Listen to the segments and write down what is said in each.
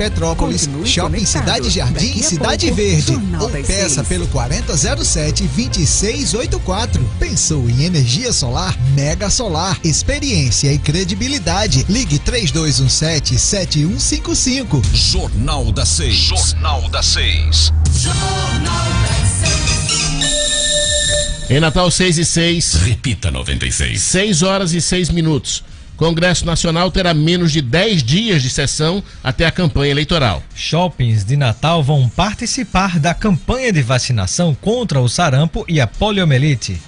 Petrópolis, Continue Shopping conectado. Cidade Jardim Daqui e a Cidade pouco, Verde. Jornal Ou das peça 6. pelo 4007-2684. Pensou em energia solar? Mega Solar. Experiência e credibilidade. Ligue 3217-7155. Jornal da 6. Jornal da 6. Em Natal, 6:06. Repita 96. 6 horas e 6 minutos. Congresso Nacional terá menos de 10 dias de sessão até a campanha eleitoral. Shoppings de Natal vão participar da campanha de vacinação contra o sarampo e a poliomielite.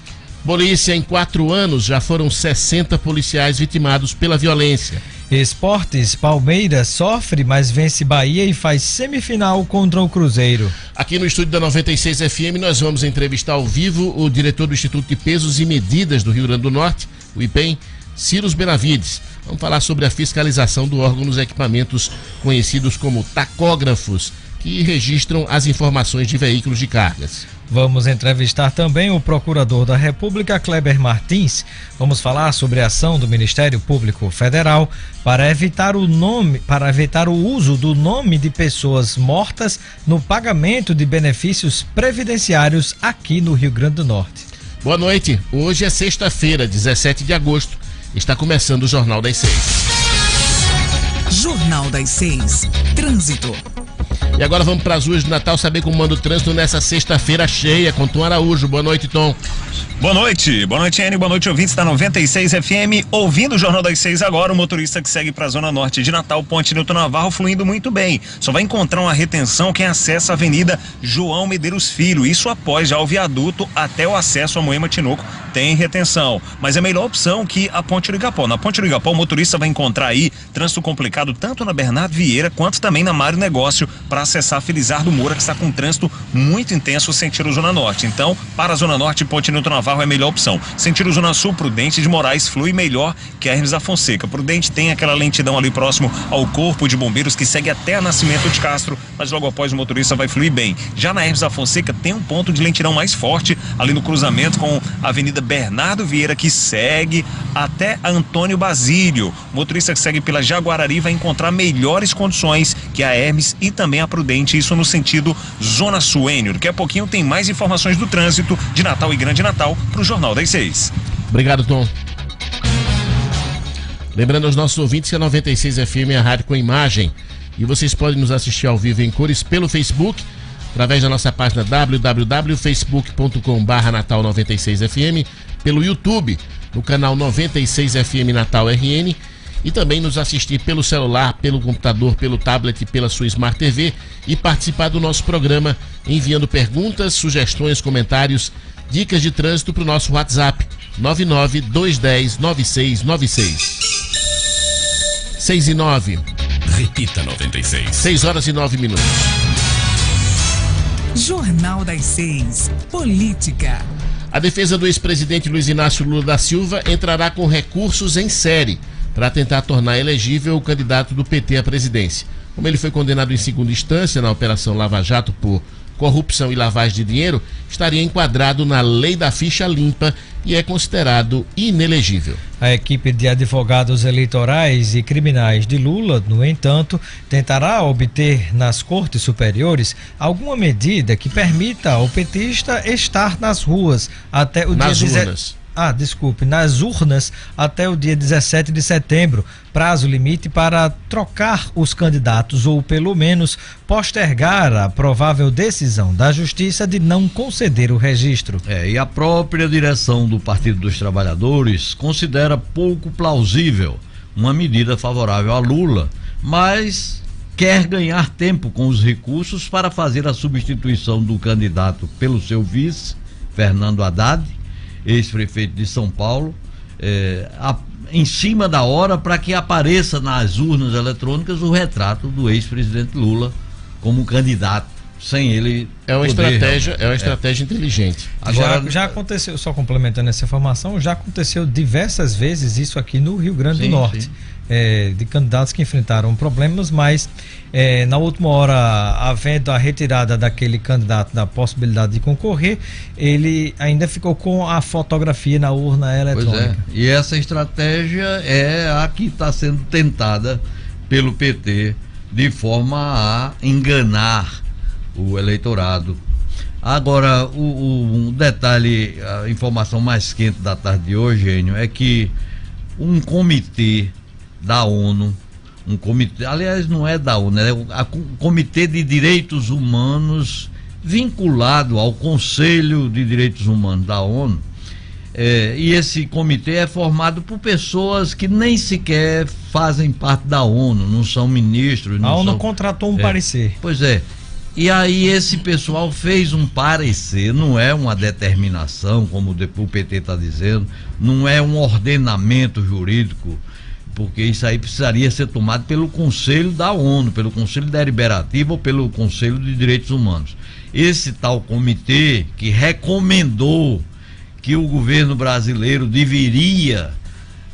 Polícia, em 4 anos, já foram 60 policiais vitimados pela violência. Esportes, Palmeiras sofre, mas vence Bahia e faz semifinal contra o Cruzeiro. Aqui no estúdio da 96 FM, nós vamos entrevistar ao vivo o diretor do Instituto de Pesos e Medidas do Rio Grande do Norte, o IPEM, Ciro Benavides. Vamos falar sobre a fiscalização do órgão nos equipamentos conhecidos como tacógrafos, que registram as informações de veículos de cargas. Vamos entrevistar também o procurador da República, Kleber Martins. Vamos falar sobre a ação do Ministério Público Federal para evitar o uso do nome de pessoas mortas no pagamento de benefícios previdenciários aqui no Rio Grande do Norte. Boa noite. Hoje é sexta-feira, 17 de agosto. Está começando o Jornal das 6. Jornal das 6. Trânsito. E agora vamos para as ruas de Natal saber como anda o trânsito nessa sexta-feira cheia com Tom Araújo. Boa noite, Tom. Boa noite, Enio, boa noite, ouvintes da 96 FM. Ouvindo o Jornal das 6 agora, o motorista que segue para a zona norte de Natal, Ponte Newton Navarro, fluindo muito bem. Só vai encontrar uma retenção quem acessa a Avenida João Medeiros Filho. Isso após já o viaduto até o acesso a Moema Tinoco tem retenção. Mas é a melhor opção que a Ponte do Igapó. Na Ponte do Igapó, o motorista vai encontrar aí trânsito complicado tanto na Bernardo Vieira quanto também na Mário Negócio para acessar a Felizardo Moura, que está com trânsito muito intenso sentido Zona Norte. Então, para a Zona Norte, Ponte Newton Navarro é a melhor opção. Sentido Zona Sul, Prudente de Moraes flui melhor que Hermes da Fonseca. Prudente tem aquela lentidão ali próximo ao Corpo de Bombeiros que segue até a Nascimento de Castro, mas logo após o motorista vai fluir bem. Já na Hermes da Fonseca tem um ponto de lentidão mais forte ali no cruzamento com a Avenida Bernardo Vieira, que segue até Antônio Basílio. O motorista que segue pela Jaguarari vai encontrar melhores condições que a Hermes e também a Prudente, isso no sentido Zona Sul. Enio, daqui a pouquinho tem mais informações do trânsito de Natal e Grande Natal para o Jornal das 6. Obrigado, Tom. Lembrando aos nossos ouvintes que a 96 FM é a rádio com imagem e vocês podem nos assistir ao vivo em cores pelo Facebook, através da nossa página www.facebook.com/Natal96FM, pelo YouTube, no canal 96FM Natal RN, e também nos assistir pelo celular, pelo computador, pelo tablet, pela sua Smart TV e participar do nosso programa enviando perguntas, sugestões, comentários, dicas de trânsito para o nosso WhatsApp 992109696. 6 e 9. Repita 96. 6 horas e 9 minutos. Jornal das 6. Política. A defesa do ex-presidente Luiz Inácio Lula da Silva entrará com recursos em série para tentar tornar elegível o candidato do PT à presidência. Como ele foi condenado em segunda instância na Operação Lava Jato por corrupção e lavagem de dinheiro, estaria enquadrado na lei da ficha limpa e é considerado inelegível. A equipe de advogados eleitorais e criminais de Lula, no entanto, tentará obter nas cortes superiores alguma medida que permita ao petista estar nas ruas até o nas urnas até o dia 17 de setembro, prazo limite para trocar os candidatos ou pelo menos postergar a provável decisão da Justiça de não conceder o registro. E a própria direção do Partido dos Trabalhadores considera pouco plausível uma medida favorável a Lula, mas quer ganhar tempo com os recursos para fazer a substituição do candidato pelo seu vice, Fernando Haddad, ex-prefeito de São Paulo, em cima da hora, para que apareça nas urnas eletrônicas o retrato do ex-presidente Lula como candidato, sem ele É uma estratégia inteligente. Agora, já aconteceu, só complementando essa informação, já aconteceu diversas vezes isso aqui no Rio Grande do Norte. De candidatos que enfrentaram problemas, mas na última hora, havendo a retirada daquele candidato da possibilidade de concorrer, ele ainda ficou com a fotografia na urna eletrônica. E essa estratégia é a que está sendo tentada pelo PT de forma a enganar o eleitorado. Agora, um detalhe, a informação mais quente da tarde de hoje, Enio, é que um comitê da ONU, um comitê, aliás, não é da ONU, é o Comitê de Direitos Humanos vinculado ao Conselho de Direitos Humanos da ONU, e esse comitê é formado por pessoas que nem sequer fazem parte da ONU, não são ministros. A ONU contratou um parecer. Pois é. E aí esse pessoal fez um parecer, não é uma determinação, como o PT está dizendo, não é um ordenamento jurídico, porque isso aí precisaria ser tomado pelo Conselho da ONU, pelo Conselho Deliberativo ou pelo Conselho de Direitos Humanos. Esse tal comitê que recomendou que o governo brasileiro deveria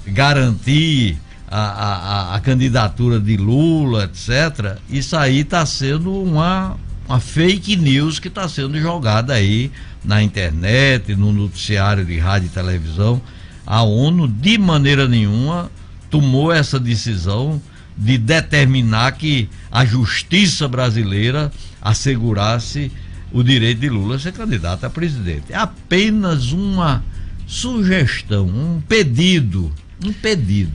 garantir a candidatura de Lula, etc., isso aí está sendo uma fake news que está sendo jogada aí na internet, no noticiário de rádio e televisão. A ONU, de maneira nenhuma, tomou essa decisão de determinar que a justiça brasileira assegurasse o direito de Lula a ser candidato a presidente. É apenas uma sugestão, um pedido.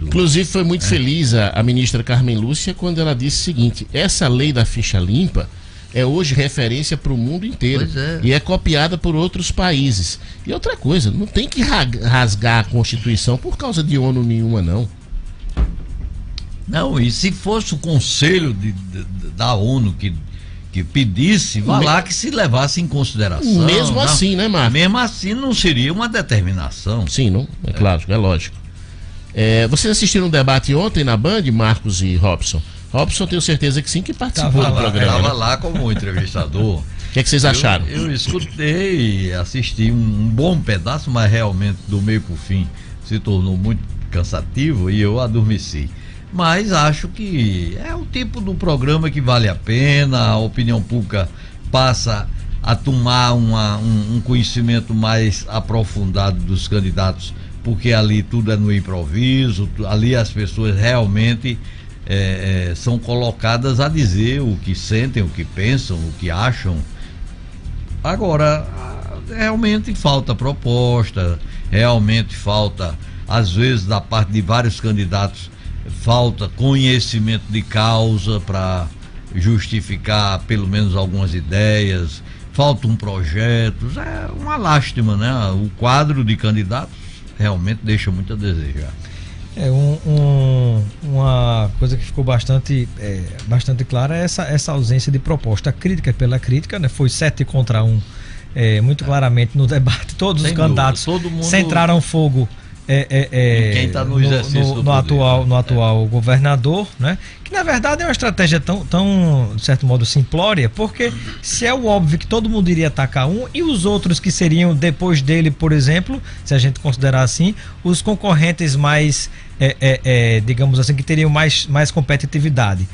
Inclusive foi muito feliz a ministra Carmen Lúcia quando ela disse o seguinte: essa lei da ficha limpa é hoje referência para o mundo inteiro e é copiada por outros países. E outra coisa, não tem que rasgar a Constituição por causa de ONU nenhuma, não. Não, e se fosse o Conselho da ONU que pedisse, vá lá que se levasse em consideração. Mesmo assim, né, Marcos? Mesmo assim não seria uma determinação. Sim, não? É claro, é lógico. Vocês assistiram um debate ontem na Band, Marcos e Robson? Robson, tenho certeza que sim, que participou do programa. Estava lá como entrevistador. O que é que vocês acharam? Eu escutei, assisti um bom pedaço, mas realmente do meio para o fim se tornou muito cansativo e eu adormeci. Mas acho que é o tipo do programa que vale a pena, a opinião pública passa a tomar um conhecimento mais aprofundado dos candidatos, porque ali tudo é no improviso, ali as pessoas realmente são colocadas a dizer o que sentem, o que pensam, o que acham. Agora, realmente falta proposta, realmente falta, às vezes, da parte de vários candidatos, falta conhecimento de causa para justificar pelo menos algumas ideias, falta um projeto, é uma lástima, né? O quadro de candidatos realmente deixa muito a desejar. Uma coisa que ficou bastante clara é essa ausência de proposta. A crítica pela crítica, né? Foi 7 contra 1, muito claramente no debate. Todos os candidatos centraram fogo quem está no exercício no atual governador, né? Que na verdade é uma estratégia tão de certo modo simplória, porque se é o óbvio que todo mundo iria atacar um e os outros que seriam depois dele, por exemplo, se a gente considerar assim, os concorrentes mais digamos assim, que teriam mais competitividade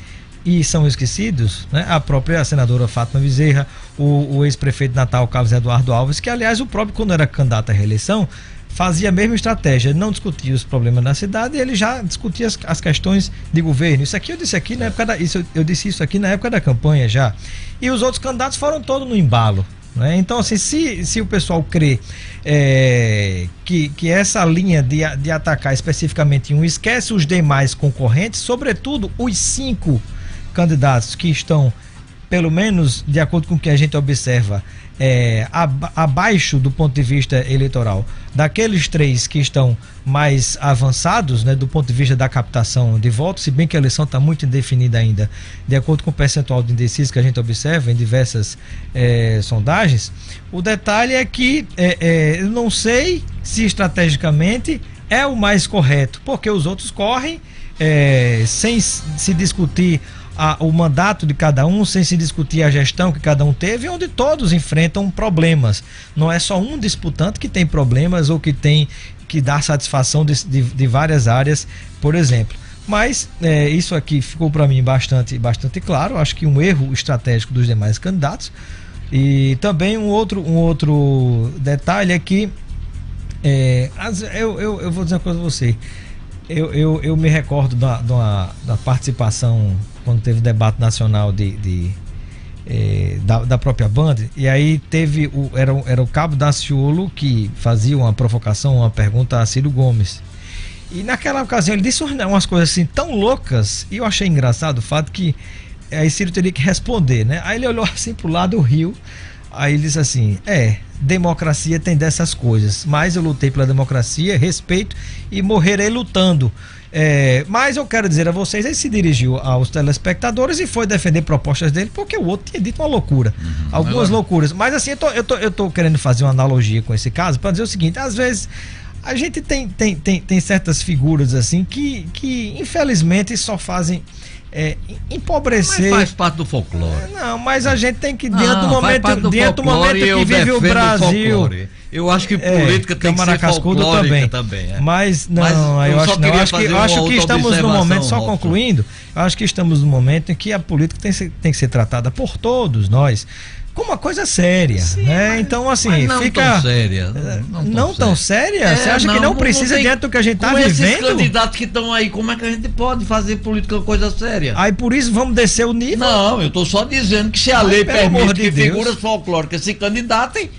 e são esquecidos, né? A própria senadora Fátima Bezerra, o ex-prefeito de Natal, Carlos Eduardo Alves, que aliás o próprio, quando era candidato à reeleição, fazia a mesma estratégia, não discutia os problemas da cidade, ele já discutia as questões de governo. Isso aqui eu disse aqui na época eu disse isso aqui na época da campanha já. E os outros candidatos foram todos no embalo, né? Então, assim, se o pessoal crê que essa linha de atacar especificamente um, esquece os demais concorrentes, sobretudo os 5 candidatos que estão, pelo menos de acordo com o que a gente observa, abaixo do ponto de vista eleitoral, daqueles 3 que estão mais avançados, né, do ponto de vista da captação de votos, se bem que a eleição está muito indefinida ainda, de acordo com o percentual de indecisos que a gente observa em diversas sondagens. O detalhe é que eu não sei se estrategicamente é o mais correto, porque os outros correm sem se discutir o mandato de cada um, sem se discutir a gestão que cada um teve, onde todos enfrentam problemas. Não é só um disputante que tem problemas ou que tem que dar satisfação de várias áreas, por exemplo. Mas isso aqui ficou para mim bastante claro. Acho que um erro estratégico dos demais candidatos. E também um outro detalhe é que eu vou dizer uma coisa a você. Eu me recordo da participação quando teve o debate nacional da própria Band, e aí teve era o Cabo Daciolo que fazia uma provocação, uma pergunta a Ciro Gomes. E naquela ocasião ele disse umas coisas assim tão loucas, e eu achei engraçado o fato que aí Ciro teria que responder, né? Aí ele olhou assim pro lado do Rio, aí ele disse assim: democracia tem dessas coisas, mas eu lutei pela democracia, respeito e morrerei lutando. Mas eu quero dizer a vocês, ele se dirigiu aos telespectadores e foi defender propostas dele, porque o outro tinha dito uma loucura, algumas loucuras. Mas assim, eu tô querendo fazer uma analogia com esse caso para dizer o seguinte: às vezes a gente tem certas figuras assim que infelizmente só fazem empobrecer. Mas faz parte do folclore. Não, mas a gente tem que, dentro do momento que vive o Brasil. Eu acho que política tem que ser folclórica também. Mas não, eu acho que estamos no momento, só concluindo, eu acho que estamos no momento em que a política tem que ser tratada por todos nós como uma coisa séria, né? Então, assim, mas não fica tão séria. Não tão séria? Você acha que não precisa diante do que a gente está vivendo? Esses candidatos que estão aí, como é que a gente pode fazer política uma coisa séria? Aí por isso vamos descer o nível? Não, eu estou só dizendo que se a lei permite que figuras folclóricas se candidatem,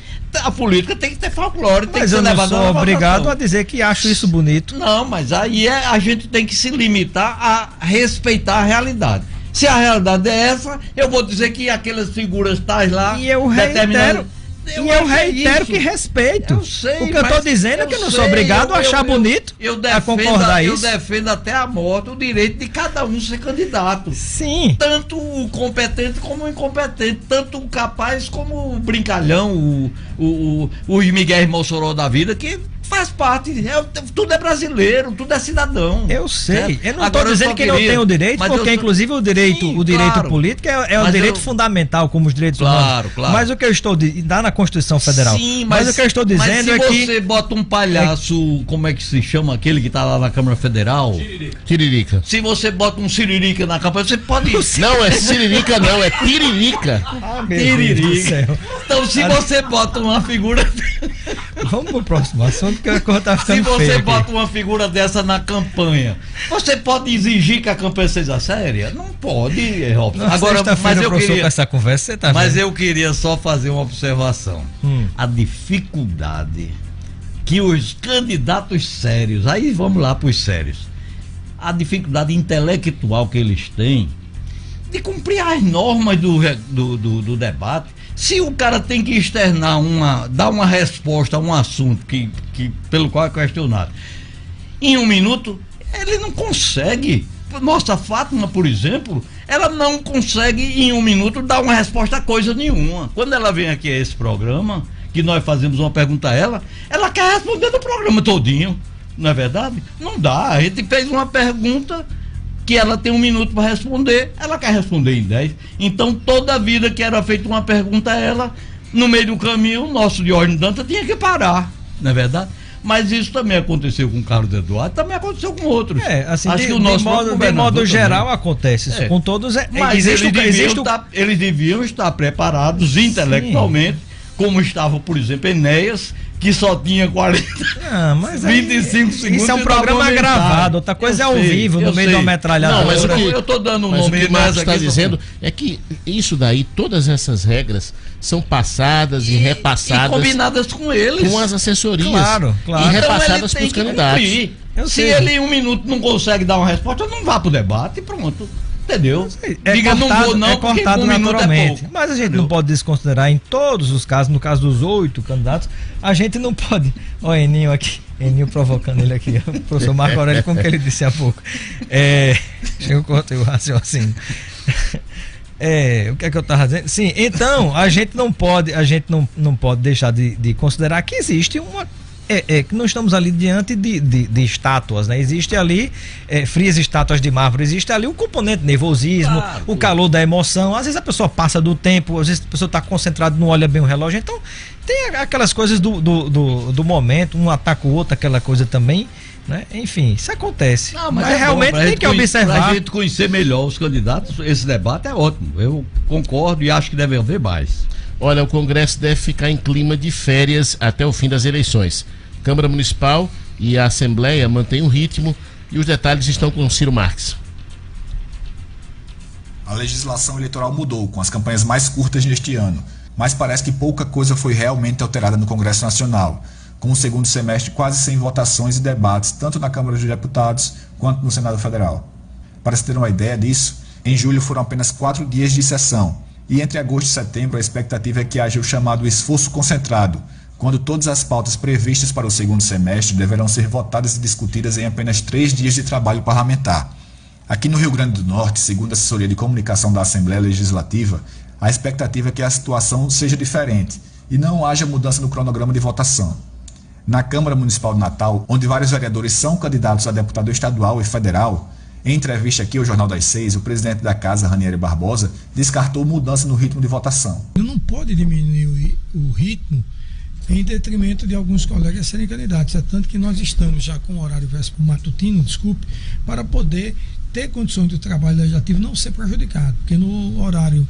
a política tem que ter folclore, tem que ser levada. Mas eu não sou obrigado a dizer que acho isso bonito. Não, mas aí a gente tem que se limitar a respeitar a realidade. Se a realidade é essa, eu vou dizer que aquelas figuras tais lá... E eu reitero que respeito. Eu sei, o que eu estou dizendo é que eu não sou obrigado a achar bonito, a concordar isso. Eu defendo até a morte o direito de cada um ser candidato. Sim. Tanto o competente como o incompetente, tanto o capaz como o brincalhão, os Miguel Mossoró da vida, que faz parte, tudo é brasileiro, tudo é cidadão. Eu sei, eu não estou dizendo que não tem o direito, porque inclusive o direito político é um direito fundamental, como os direitos humanos. Claro. Mas o que eu estou dá na Constituição Federal. Sim, mas o que eu estou dizendo é que... se você bota um palhaço, como é que se chama aquele que está lá na Câmara Federal? Tiririca. Se você bota um Siririca na campanha, você pode... Não, é Siririca não, é Tiririca. Tiririca. Então se você bota uma figura... Vamos pro próximo assunto, que a coisa tá ficando feia. Se você aqui. bota uma figura dessa na campanha, você pode exigir que a campanha seja séria? Não pode, Robson. Agora, mas eu queria com essa conversa, você tá mas vendo? Eu queria só fazer uma observação. A dificuldade que os candidatos sérios, aí vamos lá pros sérios, a dificuldade intelectual que eles têm de cumprir as normas do debate. Se o cara tem que externar dar uma resposta a um assunto pelo qual é questionado em 1 minuto, ele não consegue. Nossa Fátima, por exemplo, ela não consegue em 1 minuto dar uma resposta a coisa nenhuma. Quando ela vem aqui a esse programa, que nós fazemos uma pergunta a ela quer responder no programa todinho, não é verdade? Não dá, a gente fez uma pergunta que ela tem 1 minuto para responder, ela quer responder em 10. Então, toda vida que era feita uma pergunta a ela, no meio do caminho, o nosso Diógenes Dantas tinha que parar, não é verdade? Mas isso também aconteceu com o Carlos Eduardo, também aconteceu com outros. Assim, acho que de modo geral acontece isso com todos. Mas eles deviam estar preparados intelectualmente, como estava, por exemplo, Enéas, que só tinha 25 segundos. Isso é um programa gravado, outra coisa é ao vivo, no meio de uma metralhadora. Não, mas eu estou dando um nome. Mas o que o Marcos está dizendo é que isso daí, todas essas regras são passadas e repassadas. E combinadas com eles. Com as assessorias. Claro. E repassadas para os candidatos. Se ele em 1 minuto não consegue dar uma resposta, não vá para o debate e pronto. Entendeu? Diga, não vou não, cortado naturalmente. Mas a gente não pode desconsiderar em todos os casos, no caso dos 8 candidatos, a gente não pode. Olha o Eninho aqui, Eninho provocando ele aqui, o professor Marco Aurélio, com o que ele disse há pouco. Deixa eu cortar o raciocínio. O que é que eu estava dizendo? Sim, então a gente não pode deixar de considerar que existe uma. Que não estamos ali diante de estátuas, né? Existe ali frias estátuas de mármore, existe ali o componente nervosismo, o calor da emoção. Às vezes a pessoa passa do tempo, às vezes a pessoa está concentrada, não olha bem o relógio. Então tem aquelas coisas do momento, um ataca o outro, aquela coisa também, né? Enfim, isso acontece. Mas realmente tem que observar. Para a gente conhecer melhor os candidatos, esse debate é ótimo. Eu concordo e acho que deve haver mais. Olha, o Congresso deve ficar em clima de férias até o fim das eleições. Câmara Municipal e a Assembleia mantêm o ritmo E os detalhes estão com Ciro Marques. A legislação eleitoral mudou, com as campanhas mais curtas neste ano, mas parece que pouca coisa foi realmente alterada no Congresso Nacional, com o segundo semestre quase sem votações e debates, tanto na Câmara dos Deputados quanto no Senado Federal. Para se ter uma ideia disso, em julho foram apenas 4 dias de sessão, e entre agosto e setembro a expectativa é que haja o chamado esforço concentrado, quando todas as pautas previstas para o segundo semestre deverão ser votadas e discutidas em apenas 3 dias de trabalho parlamentar. Aqui no Rio Grande do Norte, segundo a assessoria de comunicação da Assembleia Legislativa, a expectativa é que a situação seja diferente e não haja mudança no cronograma de votação. Na Câmara Municipal de Natal, onde vários vereadores são candidatos a deputado estadual e federal, em entrevista aqui ao Jornal das 6, o presidente da Casa, Ranieri Barbosa, descartou mudança no ritmo de votação. Não pode diminuir o ritmo em detrimento de alguns colegas serem candidatos. É tanto que nós estamos já com o horário matutino, para poder ter condições de trabalho legislativo não ser prejudicado, porque no horário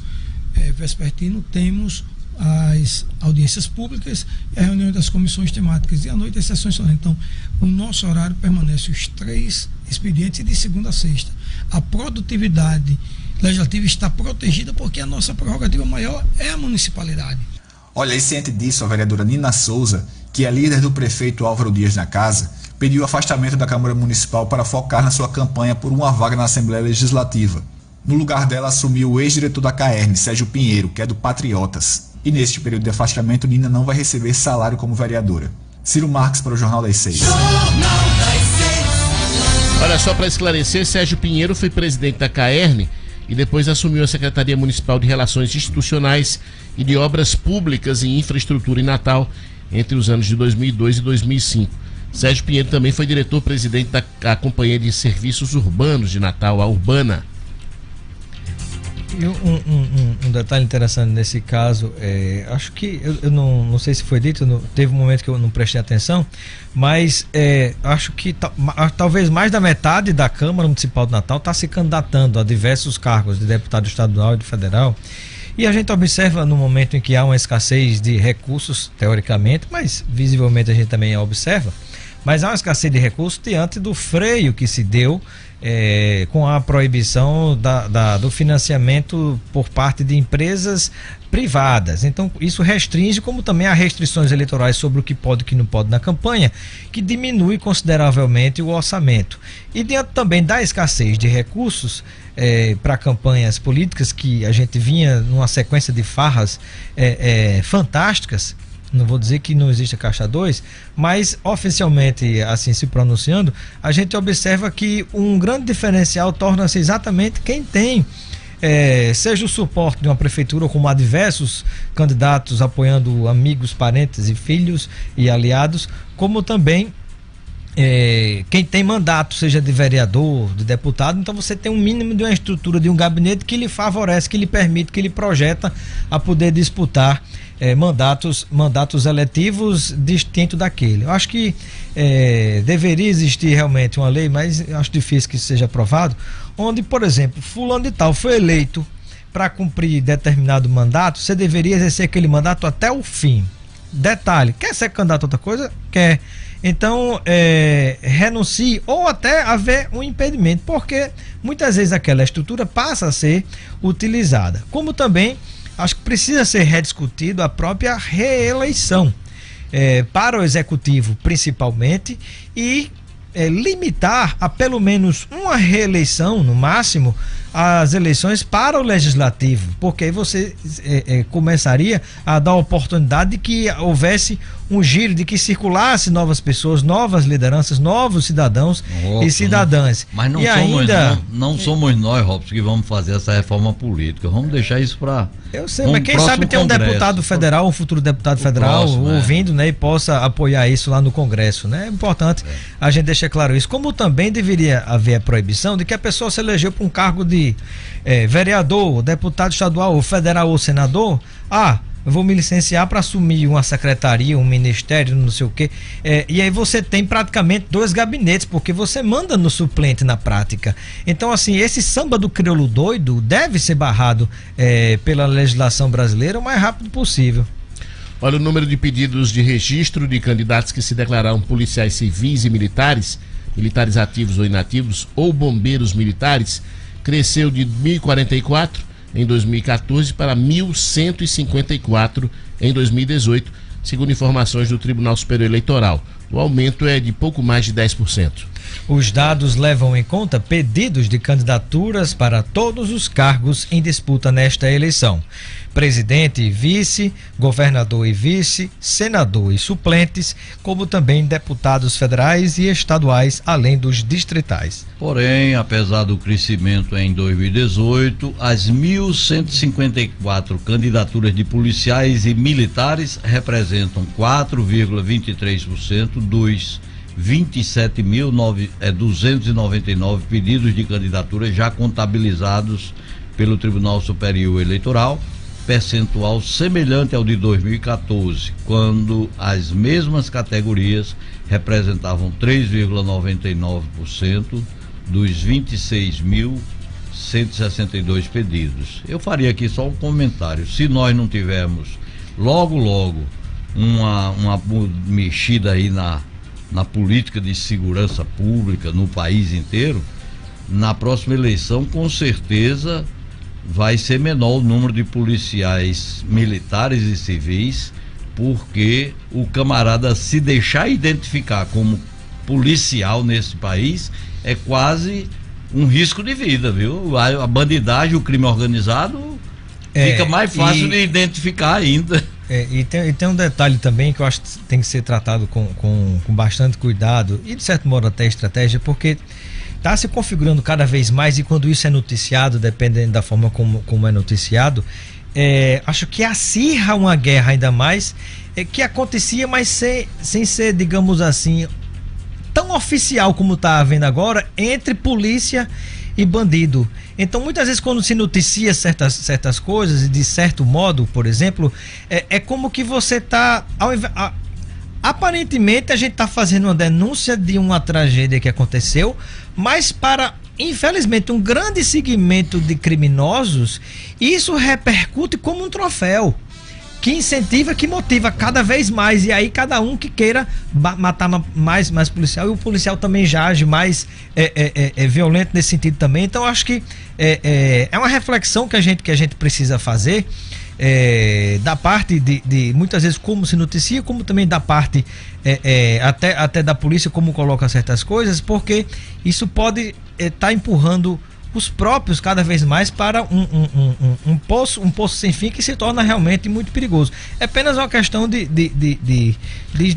vespertino temos as audiências públicas e a reunião das comissões temáticas, e à noite as sessões solenes. Então, o nosso horário permanece os 3 expedientes de segunda a sexta. A produtividade legislativa está protegida porque a nossa prerrogativa maior é a municipalidade. Olha, e ciente disso, a vereadora Nina Souza, que é líder do prefeito Álvaro Dias na Casa, pediu afastamento da Câmara Municipal para focar na sua campanha por uma vaga na Assembleia Legislativa. No lugar dela assumiu o ex-diretor da CAERN, Sérgio Pinheiro, que é do Patriotas. E neste período de afastamento, Nina não vai receber salário como vereadora. Ciro Marques para o Jornal das 6. Olha, só para esclarecer, Sérgio Pinheiro foi presidente da CAERN e depois assumiu a Secretaria Municipal de Relações Institucionais e de Obras Públicas e Infraestrutura em Natal entre os anos de 2002 e 2005. Sérgio Pinheiro também foi diretor-presidente da Companhia de Serviços Urbanos de Natal, a Urbana. E um detalhe interessante nesse caso, acho que, eu não sei se foi dito, teve um momento que eu não prestei atenção, mas acho que talvez mais da metade da Câmara Municipal de Natal está se candidatando a diversos cargos de deputado estadual e de federal, e a gente observa no momento em que há uma escassez de recursos, teoricamente, mas visivelmente a gente também observa, mas há uma escassez de recursos diante do freio que se deu com a proibição do financiamento por parte de empresas privadas. Então isso restringe, como também há restrições eleitorais sobre o que pode e o que não pode na campanha, que diminui consideravelmente o orçamento. E diante também da escassez de recursos para campanhas políticas, que a gente vinha numa sequência de farras fantásticas, não vou dizer que não existe a Caixa 2, mas oficialmente, assim se pronunciando, a gente observa que um grande diferencial torna-se exatamente quem tem, seja o suporte de uma prefeitura, como há diversos candidatos apoiando amigos, parentes e filhos e aliados, como também quem tem mandato, seja de vereador, de deputado. Então você tem um mínimo de uma estrutura, de um gabinete que lhe favorece, que lhe permite, que lhe projeta a poder disputar mandatos eletivos distinto daquele. Eu acho que deveria existir realmente uma lei, mas eu acho difícil que isso seja aprovado, onde, por exemplo, fulano de tal foi eleito para cumprir determinado mandato, você deveria exercer aquele mandato até o fim. Detalhe, quer ser candidato a outra coisa? Quer. Então, renuncie, ou até haver um impedimento, porque muitas vezes aquela estrutura passa a ser utilizada. Como também acho que precisa ser rediscutido a própria reeleição para o executivo, principalmente, e limitar a pelo menos uma reeleição, no máximo, as eleições para o legislativo, porque aí você começaria a dar a oportunidade de que houvesse um giro, de que circulasse novas pessoas, novas lideranças, novos cidadãos e cidadãs. Mas não somos nós, Robson, que vamos fazer essa reforma política. Vamos deixar isso para... Eu sei, mas quem sabe tem um deputado federal, um futuro deputado federal ouvindo, né, e possa apoiar isso lá no Congresso, né? É importante a gente deixar claro isso. Como também deveria haver a proibição de que a pessoa se elegeu para um cargo de vereador, deputado estadual, federal ou senador, eu vou me licenciar para assumir uma secretaria, um ministério, não sei o quê. E aí você tem praticamente 2 gabinetes, porque você manda no suplente na prática. Então, assim, esse samba do crioulo doido deve ser barrado pela legislação brasileira o mais rápido possível. Olha, o número de pedidos de registro de candidatos que se declararam policiais civis e militares militares ativos ou inativos, ou bombeiros militares, cresceu de 1.044 em 2014 para 1.154 em 2018, segundo informações do Tribunal Superior Eleitoral. O aumento é de pouco mais de 10%. Os dados levam em conta pedidos de candidaturas para todos os cargos em disputa nesta eleição: presidente e vice, governador e vice, senador e suplentes, como também deputados federais e estaduais, além dos distritais. Porém, apesar do crescimento em 2018, as 1.154 candidaturas de policiais e militares representam 4,23% dos 27.299 pedidos de candidatura já contabilizados pelo Tribunal Superior Eleitoral, percentual semelhante ao de 2014, quando as mesmas categorias representavam 3,99% dos 26.162 pedidos. Eu faria aqui só um comentário: se nós não tivermos logo uma mexida aí na política de segurança pública no país inteiro, na próxima eleição com certeza vai ser menor o número de policiais militares e civis, porque o camarada se deixar identificar como policial nesse país é quase um risco de vida, viu? A bandidagem, o crime organizado fica mais fácil de identificar ainda. E tem um detalhe também que eu acho que tem que ser tratado com bastante cuidado e, de certo modo, até estratégia, porque está se configurando cada vez mais, e quando isso é noticiado, dependendo da forma como é noticiado, acho que acirra uma guerra ainda mais, que acontecia, mas sem ser, digamos assim, tão oficial como está havendo agora, entre polícia e bandido. Então, muitas vezes, quando se noticia certas coisas, de certo modo, por exemplo, é como que você está... Aparentemente, a gente está fazendo uma denúncia de uma tragédia que aconteceu, mas para, infelizmente, um grande segmento de criminosos, isso repercute como um troféu, que incentiva, que motiva cada vez mais, e aí cada um que queira matar mais policial, e o policial também já age mais violento nesse sentido também. Então, acho que é uma reflexão que a gente precisa fazer, da parte de muitas vezes como se noticia, como também da parte até da polícia, como coloca certas coisas, porque isso pode estar empurrando os próprios cada vez mais para um poço sem fim, que se torna realmente muito perigoso. É apenas uma questão de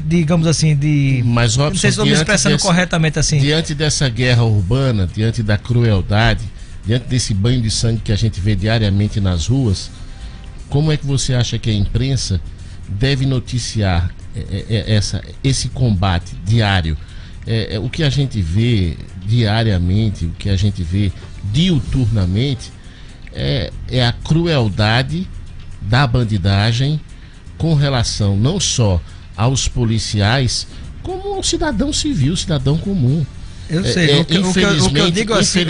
digamos assim, Mas, Robson, não sei se estou me expressando corretamente assim. Diante dessa guerra urbana, diante da crueldade, diante desse banho de sangue que a gente vê diariamente nas ruas, como é que você acha que a imprensa deve noticiar esse combate diário? O que a gente vê diariamente, o que a gente vê diuturnamente, é a crueldade da bandidagem com relação não só aos policiais, como ao cidadão civil, cidadão comum. Eu sei, o que eu digo assim,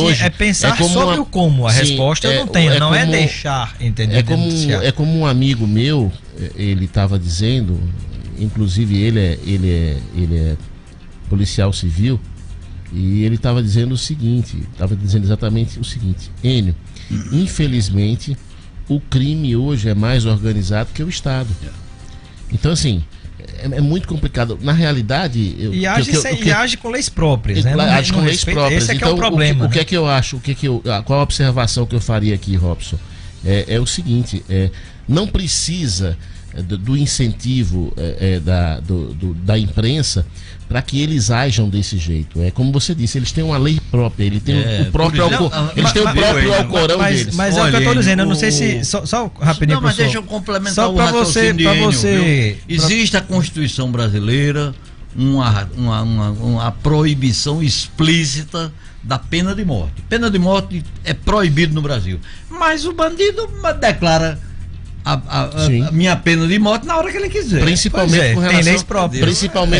hoje é pensar sobre o como. A resposta eu não tenho, não é deixar, entender. É como um amigo meu, ele estava dizendo, inclusive ele é policial civil, e ele estava dizendo exatamente o seguinte: Enio, infelizmente o crime hoje é mais organizado que o Estado. Então, assim, é muito complicado. Na realidade, age com leis próprias, né? Age com leis próprias. Esse então, é o problema. O que é que eu acho? Qual a observação que eu faria aqui, Robson? É o seguinte: não precisa do incentivo da imprensa para que eles ajam desse jeito. É como você disse, eles têm uma lei própria, eles têm o próprio Alcorão deles. Mas é o que eu estou dizendo, eu não sei se... Só rapidinho, mas deixa eu complementar o raciocínio. Existe a Constituição brasileira, uma proibição explícita da pena de morte. Pena de morte é proibido no Brasil. Mas o bandido declara a minha pena de morte na hora que ele quiser. Principalmente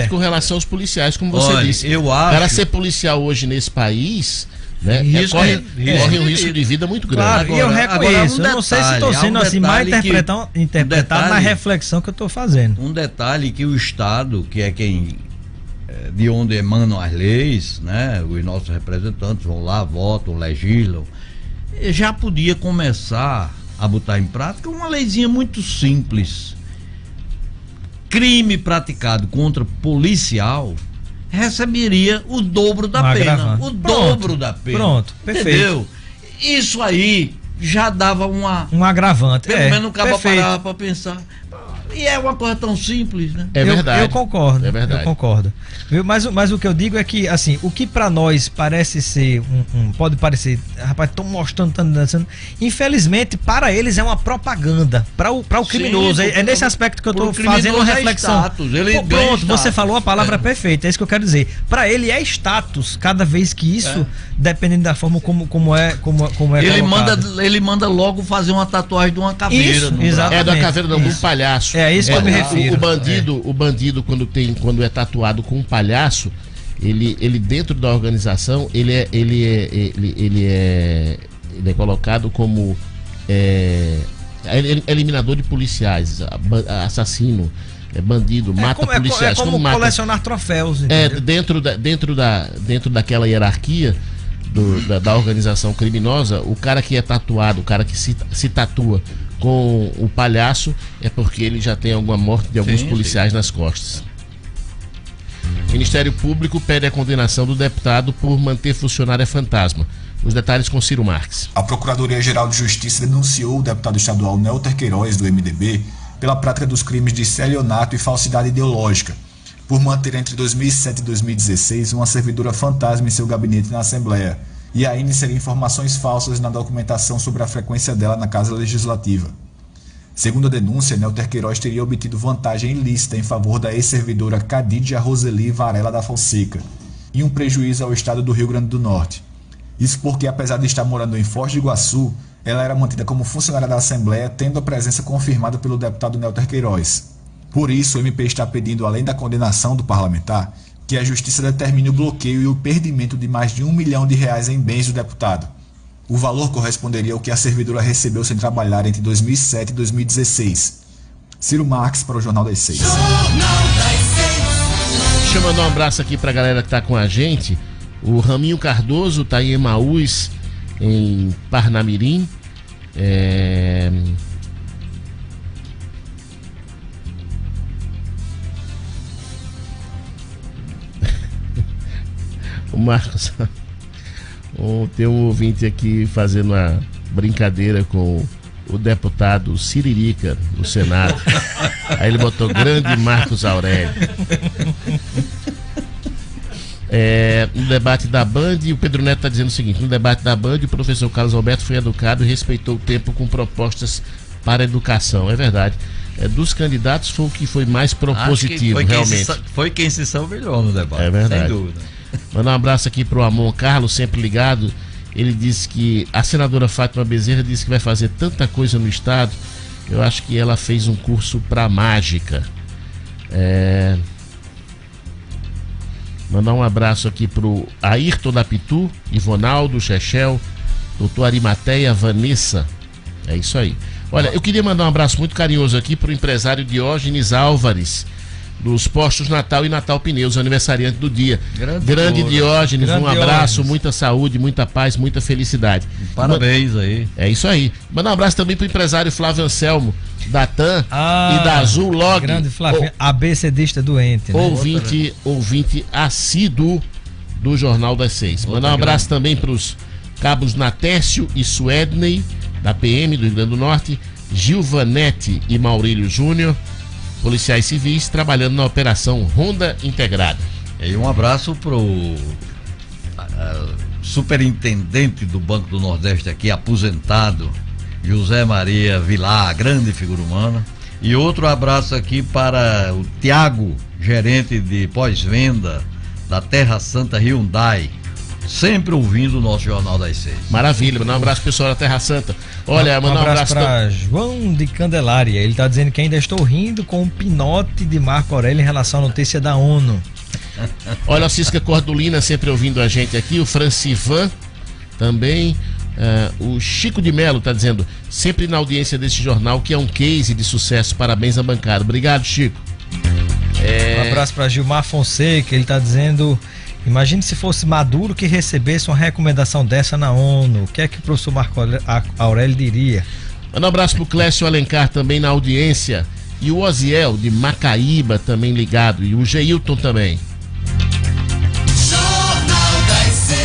com relação aos policiais, como você disse. Eu acho... Para ser policial hoje nesse país, né, corre um risco de vida muito grande. Claro, e eu reconheço. Eu não sei se estou sendo assim mal interpretado na reflexão que eu estou fazendo. Um detalhe que o Estado, que é quem de onde emanam as leis, né? Os nossos representantes vão lá, votam, legislam. Já podia começar a botar em prática uma leizinha muito simples. Crime praticado contra policial receberia o dobro da pena. O dobro da pena. Pronto, perfeito. Entendeu? Isso aí já dava um agravante. Pelo menos o cara parava para pensar. E é uma coisa tão simples, né? É verdade. Eu concordo. É verdade. Eu concordo. Mas o que eu digo é que, assim, o que pra nós parece ser pode parecer, rapaz, estão mostrando, estão dançando. Infelizmente, para eles é uma propaganda. Para o criminoso. Sim, é nesse aspecto que eu tô fazendo uma reflexão. Status, ele pronto, você falou a palavra perfeita. É isso que eu quero dizer. Para ele é status. Cada vez que isso, dependendo da forma como é ele manda logo fazer uma tatuagem de uma caveira. Isso, exatamente. É da caveira de um palhaço. É isso que eu me refiro. O bandido quando é tatuado com um palhaço, ele dentro da organização, ele é colocado como eliminador de policiais, assassino, bandido, mata policiais. É como colecionar troféus. Dentro daquela hierarquia da organização criminosa, o cara que é tatuado, o cara que se tatua com o palhaço é porque ele já tem alguma morte de alguns policiais nas costas. O Ministério Público pede a condenação do deputado por manter funcionária fantasma. Os detalhes com Ciro Marques. A Procuradoria-Geral de Justiça denunciou o deputado estadual Nelter Queiroz, do MDB, pela prática dos crimes de estelionato e falsidade ideológica, por manter entre 2007 e 2016 uma servidora fantasma em seu gabinete na Assembleia e ainda inserir informações falsas na documentação sobre a frequência dela na Casa Legislativa. Segundo a denúncia, Nelter Queiroz teria obtido vantagem ilícita em favor da ex-servidora Cadidia Roseli Varela da Fonseca e um prejuízo ao estado do Rio Grande do Norte. Isso porque, apesar de estar morando em Foz do Iguaçu, ela era mantida como funcionária da Assembleia, tendo a presença confirmada pelo deputado Nelter Queiroz. Por isso, o MP está pedindo, além da condenação do parlamentar, que a Justiça determine o bloqueio e o perdimento de mais de R$1 milhão em bens do deputado. O valor corresponderia ao que a servidora recebeu sem trabalhar entre 2007 e 2016. Ciro Marques para o Jornal das 6. Deixa eu mandar um abraço aqui para a galera que está com a gente. O Raminho Cardoso está em Emaús, em Parnamirim. O Marcos, tem um ouvinte aqui fazendo uma brincadeira com o deputado Siririca no Senado. Aí ele botou grande Marcos Aurélio. No debate da Band, o Pedro Neto está dizendo o seguinte: no debate da Band, o professor Carlos Alberto foi educado e respeitou o tempo com propostas para a educação. É verdade. Dos candidatos foi o que foi mais propositivo, realmente. Foi quem se salvou no debate. É verdade. Sem dúvida. Mandar um abraço aqui pro Amon Carlos, sempre ligado. Ele disse que a senadora Fátima Bezerra disse que vai fazer tanta coisa no estado. Eu acho que ela fez um curso pra mágica. Mandar um abraço aqui pro Ayrton da Pitu, Ivonaldo, Chechel, doutor Arimateia, Vanessa. É isso aí. Olha, eu queria mandar um abraço muito carinhoso aqui pro empresário Diógenes Álvares, dos postos Natal e Natal Pneus, aniversariante do dia. Grande Diógenes, um abraço, muita saúde, muita paz, muita felicidade. Parabéns aí. É isso aí. Mandar um abraço também pro empresário Flávio Anselmo, da TAM e da Azul Log. Grande Flávio, ABCdista doente, né? Ouvinte assíduo do Jornal das 6. Mandar um abraço também pros cabos Natécio e Suedney, da PM do Rio Grande do Norte, Gilvanete e Maurílio Júnior, policiais civis trabalhando na operação Ronda Integrada. E um abraço pro superintendente do Banco do Nordeste aqui, aposentado, José Maria Vilar, grande figura humana. E outro abraço aqui para o Tiago, gerente de pós-venda da Terra Santa Hyundai, sempre ouvindo o nosso Jornal das 6. Maravilha, mandar um abraço pro pessoal da Terra Santa. Olha, mandar um abraço para João de Candelária. Ele tá dizendo que ainda estou rindo com o pinote de Marco Aurélio em relação à notícia da ONU. Olha, a Cisca Cordulina sempre ouvindo a gente aqui, o Francivan também. O Chico de Melo tá dizendo, sempre na audiência desse jornal, que é um case de sucesso. Parabéns à bancada. Obrigado, Chico. Um abraço para Gilmar Fonseca, ele está dizendo: imagine se fosse Maduro que recebesse uma recomendação dessa na ONU, o que é que o professor Marco Aurélio diria? Manda um abraço pro Clécio Alencar também na audiência, e o Oziel de Macaíba também ligado, e o Geilton também. Jornal das 6.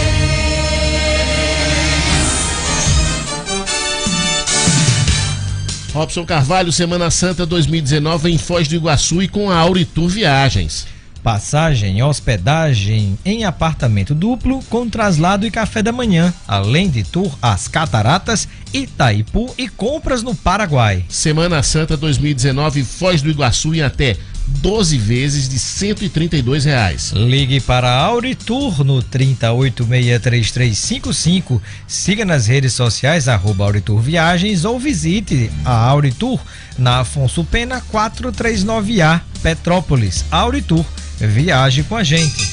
Robson Carvalho, Semana Santa 2019 em Foz do Iguaçu e com a Auritur Viagens. Passagem, hospedagem em apartamento duplo com traslado e café da manhã, além de tour às Cataratas, Itaipu e compras no Paraguai. Semana Santa 2019 Foz do Iguaçu em até 12 vezes de R$132. Ligue para a Auritur no 30863355, siga nas redes sociais @Auritur Viagens ou visite a Auritur na Afonso Pena 439A, Petrópolis. Auritur, viaje com a gente.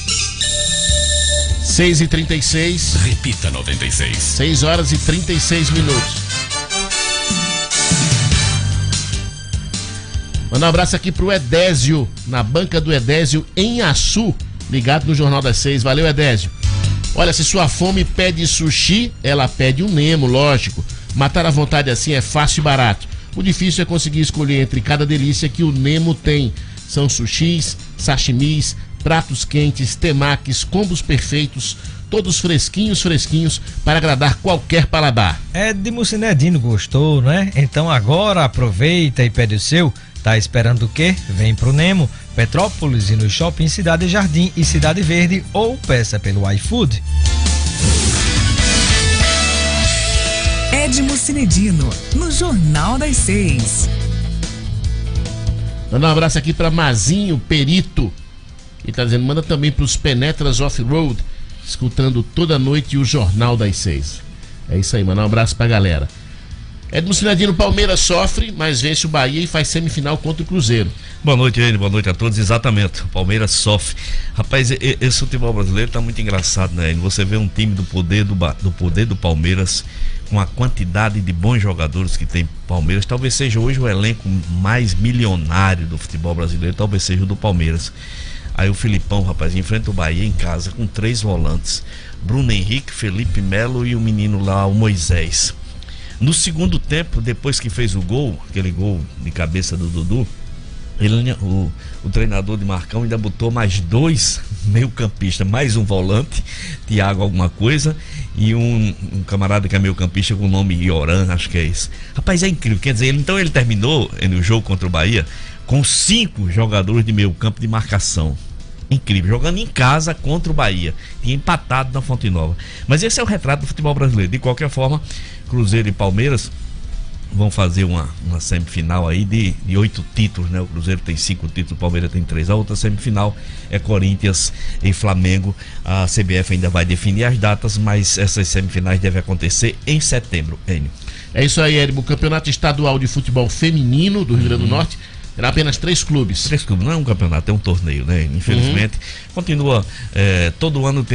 6h36. Repita 96. 6 horas e 36 minutos. Manda um abraço aqui pro Edésio, na banca do Edésio em Açu, ligado no Jornal das 6. Valeu, Edésio. Olha, se sua fome pede sushi, ela pede um Nemo, lógico. Matar à vontade assim é fácil e barato. O difícil é conseguir escolher entre cada delícia que o Nemo tem. São sushis, sashimis, pratos quentes, temakis, combos perfeitos, todos fresquinhos para agradar qualquer paladar. Edmo Cinedino gostou, né? Então agora aproveita e pede o seu. Tá esperando o quê? Vem pro Nemo, Petrópolis e no Shopping Cidade Jardim e Cidade Verde ou peça pelo iFood. Edmo Cinedino, no Jornal das 6. Manda um abraço aqui para Mazinho Perito, que tá dizendo, manda também pros Penetras Off-Road, escutando toda noite o Jornal das 6. É isso aí, manda um abraço pra galera. Edmo Cinedino, Palmeiras sofre, mas vence o Bahia e faz semifinal contra o Cruzeiro. Boa noite, Enio, boa noite a todos. Exatamente, o Palmeiras sofre. Rapaz, esse futebol brasileiro tá muito engraçado, né, Enio? Você vê um time do poder do Palmeiras, com a quantidade de bons jogadores que tem Palmeiras, talvez seja hoje o elenco mais milionário do futebol brasileiro, talvez seja o do Palmeiras. Aí o Filipão, rapaz, enfrenta o Bahia em casa com 3 volantes, Bruno Henrique, Felipe Melo e o menino lá, o Moisés. No segundo tempo, depois que fez o gol, aquele gol de cabeça do Dudu, o treinador de Marcão ainda botou mais 2 meio-campistas, mais um volante, Thiago alguma coisa, e um camarada que é meio-campista com o nome Ioran, acho que é isso. Rapaz, é incrível, quer dizer, então ele terminou no jogo contra o Bahia com 5 jogadores de meio-campo de marcação. Incrível, jogando em casa contra o Bahia, tinha empatado na Fonte Nova. Mas esse é o retrato do futebol brasileiro. De qualquer forma, Cruzeiro e Palmeiras vão fazer uma semifinal aí de 8 títulos, né? O Cruzeiro tem 5 títulos, o Palmeiras tem 3. A outra semifinal é Corinthians e Flamengo. A CBF ainda vai definir as datas, mas essas semifinais devem acontecer em setembro, Enio. É isso aí, Edmo. O Campeonato Estadual de Futebol Feminino do Rio Grande do Norte terá apenas 3 clubes. 3 clubes, não é um campeonato, é um torneio, né? Infelizmente, continua, todo ano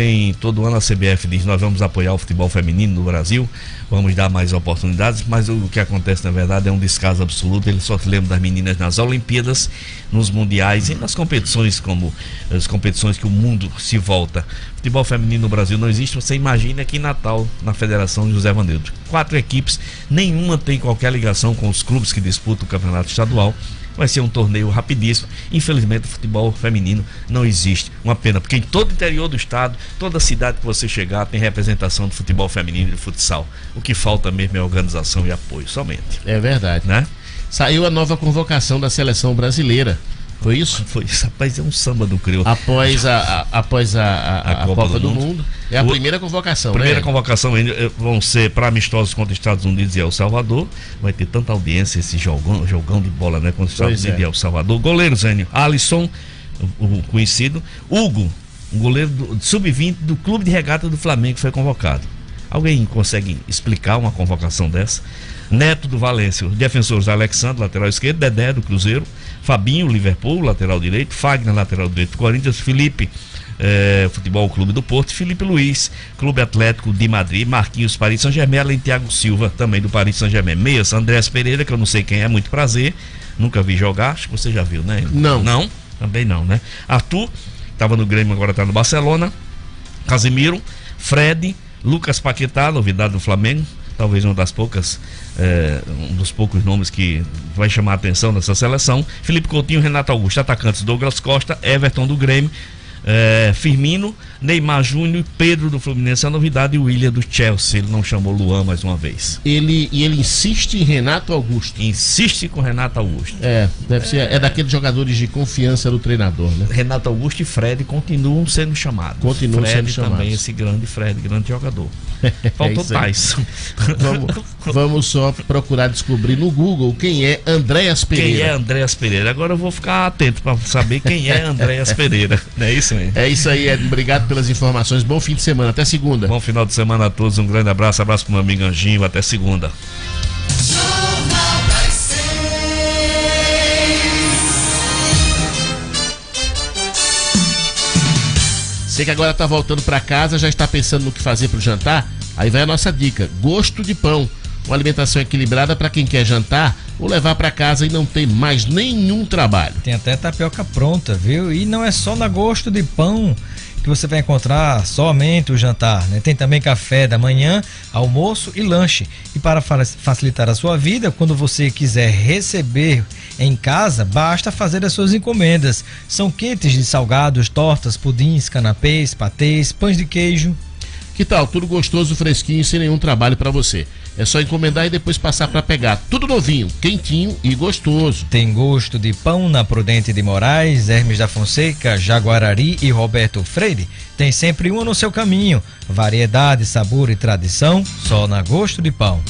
a CBF diz, nós vamos apoiar o futebol feminino no Brasil, vamos dar mais oportunidades, mas o que acontece na verdade é um descaso absoluto. Ele só se lembra das meninas nas Olimpíadas, nos mundiais e nas competições, como as competições que o mundo se volta. Futebol feminino no Brasil não existe. Você imagina aqui em Natal, na Federação José Vandeiro, 4 equipes, nenhuma tem qualquer ligação com os clubes que disputam o campeonato estadual. Vai ser um torneio rapidíssimo. Infelizmente o futebol feminino não existe. Uma pena, porque em todo o interior do estado, toda cidade que você chegar tem representação do futebol feminino e do futsal. O que falta mesmo é organização e apoio, somente. É verdade, né? Saiu a nova convocação da seleção brasileira. Foi isso? Foi isso, rapaz, é um samba do crioulo. Após a Copa do Mundo. É a primeira convocação, primeira convocação vão ser para amistosos contra Estados Unidos e El Salvador. Vai ter tanta audiência esse jogão de bola, né? Contra Estados Unidos e El Salvador. Goleiro, Zênio, Alisson, o conhecido. Hugo, um goleiro do sub-20 do Clube de Regata do Flamengo, foi convocado. Alguém consegue explicar uma convocação dessa? Neto do Valência, os defensores Alexandre, lateral esquerdo, Dedé do Cruzeiro, Fabinho, Liverpool, lateral direito, Fagner, lateral direito do Corinthians, Felipe, Futebol Clube do Porto, Felipe Luiz, Clube Atlético de Madrid, Marquinhos, Paris Saint-Germain, além de Thiago Silva, também do Paris Saint-Germain. Meias, Andrés Pereira, que eu não sei quem é, muito prazer, nunca vi jogar, acho que você já viu, né? Não. Não? Também não, né? Arthur, estava no Grêmio, agora está no Barcelona. Casemiro, Fred, Lucas Paquetá, novidade do Flamengo, talvez um dos poucos nomes que vai chamar a atenção nessa seleção. Felipe Coutinho, Renato Augusto, atacantes Douglas Costa, Everton do Grêmio, Firmino, Neymar Júnior, Pedro do Fluminense, a novidade, e o William do Chelsea. Ele não chamou Luan mais uma vez. Ele insiste em Renato Augusto. Insiste com Renato Augusto. Deve ser. É daqueles jogadores de confiança do treinador, né? Renato Augusto e Fred continuam sendo chamados. Fred também, esse grande Fred, grande jogador. Faltou Tais. Vamos só procurar descobrir no Google quem é Andréas Pereira. Quem é Andréas Pereira? Agora eu vou ficar atento para saber quem é Andréas Pereira. Não é isso mesmo? É isso aí, Edno. Obrigado pelas informações. Bom fim de semana. Até segunda. Bom final de semana a todos. Um grande abraço. Abraço pro meu amigo Anjinho. Até segunda. Você que agora tá voltando para casa, já está pensando no que fazer pro jantar? Aí vai a nossa dica: Gosto de Pão. Uma alimentação equilibrada para quem quer jantar ou levar para casa e não ter mais nenhum trabalho. Tem até tapioca pronta, viu? E não é só na Gosto de Pão que você vai encontrar somente o jantar, né? Tem também café da manhã, almoço e lanche. E para facilitar a sua vida, quando você quiser receber em casa, basta fazer as suas encomendas. São kits de salgados, tortas, pudins, canapês, patês, pães de queijo. Que tal? Tudo gostoso, fresquinho, sem nenhum trabalho para você. É só encomendar e depois passar para pegar. Tudo novinho, quentinho e gostoso. Tem Gosto de Pão na Prudente de Moraes, Hermes da Fonseca, Jaguarari e Roberto Freire. Tem sempre uma no seu caminho. Variedade, sabor e tradição, só na Gosto de Pão.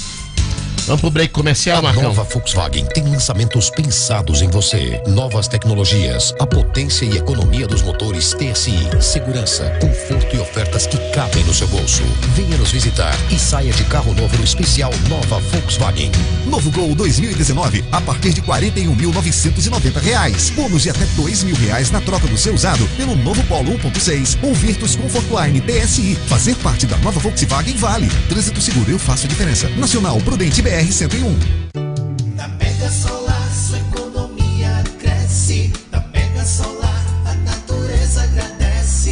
Vamos pro break comercial, Marcão. A nova Volkswagen tem lançamentos pensados em você. Novas tecnologias, a potência e economia dos motores TSI, segurança, conforto e ofertas que cabem no seu bolso. Venha nos visitar e saia de carro novo no especial Nova Volkswagen. Novo Gol 2019 a partir de R$ 41.990. Bônus de até R$2.000 na troca do seu usado pelo novo Polo 1.6 ou Virtus Comfortline TSI. Fazer parte da nova Volkswagen vale. Trânsito seguro, eu faço a diferença. Nacional Prudente BR 101. Na Mega Solar, sua economia cresce. Na Mega Solar, a natureza agradece.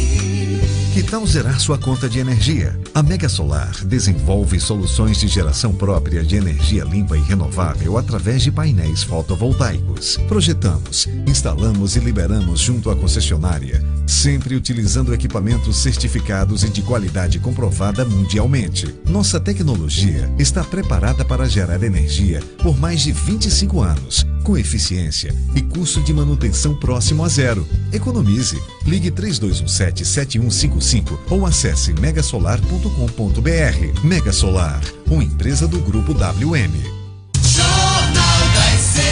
Que tal zerar sua conta de energia? A Mega Solar desenvolve soluções de geração própria de energia limpa e renovável através de painéis fotovoltaicos. Projetamos, instalamos e liberamos junto à concessionária, sempre utilizando equipamentos certificados e de qualidade comprovada mundialmente. Nossa tecnologia está preparada para gerar energia por mais de 25 anos, com eficiência e custo de manutenção próximo a zero. Economize. Ligue 3217-7155 ou acesse megasolar.com.br. Mega Solar, uma empresa do Grupo WM. Jornal das 6.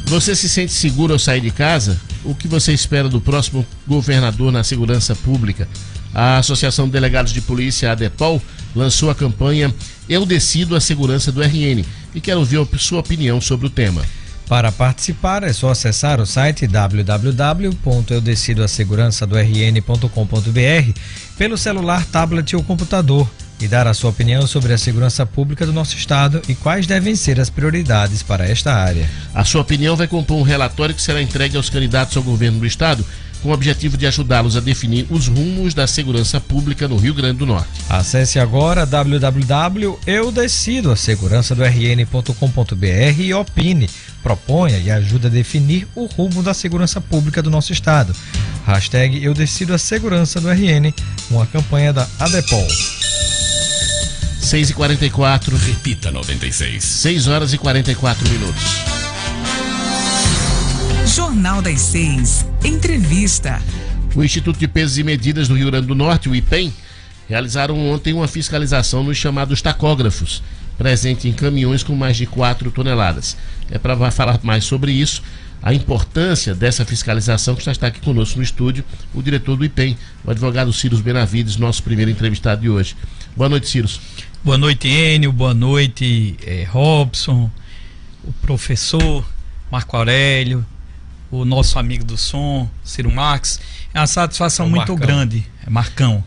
Você se sente seguro ao sair de casa? O que você espera do próximo governador na segurança pública? A Associação de Delegados de Polícia, a ADEPOL, lançou a campanha Eu Decido a Segurança do RN e quero ouvir a sua opinião sobre o tema. Para participar é só acessar o site www.eudecidoasegurançadorn.com.br pelo celular, tablet ou computador e dar a sua opinião sobre a segurança pública do nosso estado e quais devem ser as prioridades para esta área. A sua opinião vai compor um relatório que será entregue aos candidatos ao governo do estado com o objetivo de ajudá-los a definir os rumos da segurança pública no Rio Grande do Norte. Acesse agora www.eudecidoasegurançadorn.com.br e opine, proponha e ajude a definir o rumo da segurança pública do nosso estado. Hashtag Eu Decido a Segurança do RN, uma campanha da ADEPOL. 6h44. Repita 96. 6h44. Jornal das 6. Entrevista. O Instituto de Pesos e Medidas do Rio Grande do Norte, o IPEM, realizaram ontem uma fiscalização nos chamados tacógrafos, presente em caminhões com mais de 4 toneladas. É para falar mais sobre isso, a importância dessa fiscalização, que está aqui conosco no estúdio, o diretor do IPEM, o advogado Círios Benavides, nosso primeiro entrevistado de hoje. Boa noite, Círios. Boa noite, Enio. Boa noite, Robson, o professor Marco Aurélio, o nosso amigo do som, Ciro Marques. É uma satisfação muito grande, Marcão.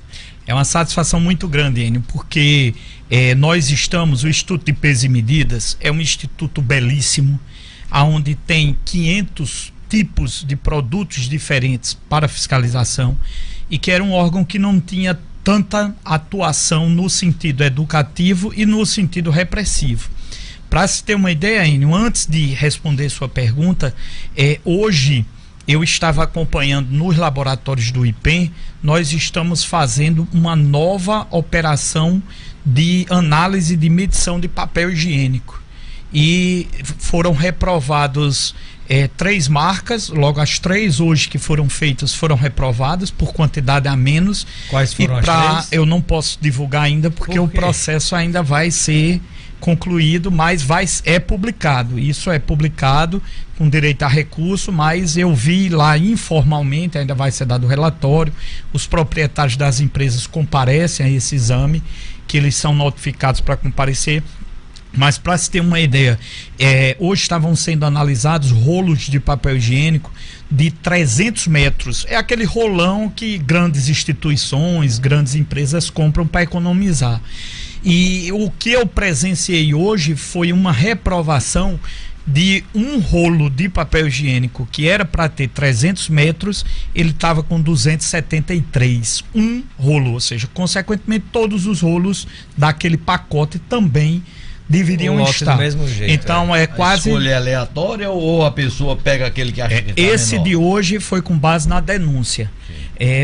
É uma satisfação muito grande, Enio, porque nós estamos, o Instituto de Peso e Medidas é um instituto belíssimo, onde tem 500 tipos de produtos diferentes para fiscalização, e que era um órgão que não tinha tanta atuação no sentido educativo e no sentido repressivo. Para se ter uma ideia, Enio, antes de responder sua pergunta, hoje eu estava acompanhando nos laboratórios do IPEM, nós estamos fazendo uma nova operação de análise de medição de papel higiênico. E foram reprovados 3 marcas, logo as 3 hoje que foram feitas foram reprovadas por quantidade a menos. Quais foram as 3? Eu não posso divulgar ainda porque o processo ainda vai ser concluído, mas é publicado. Isso é publicado com direito a recurso, mas eu vi lá informalmente, ainda vai ser dado o relatório, os proprietários das empresas comparecem a esse exame, que eles são notificados para comparecer. Mas para se ter uma ideia, hoje estavam sendo analisados rolos de papel higiênico de 300 metros. É aquele rolão que grandes instituições, grandes empresas compram para economizar. E o que eu presenciei hoje foi uma reprovação de um rolo de papel higiênico que era para ter 300 metros, ele estava com 273. Um rolo, ou seja, consequentemente todos os rolos daquele pacote também deveriam estar. Do mesmo jeito, então é quase. A escolha é aleatória ou a pessoa pega aquele que acha que está Esse menor? de hoje foi com base na denúncia.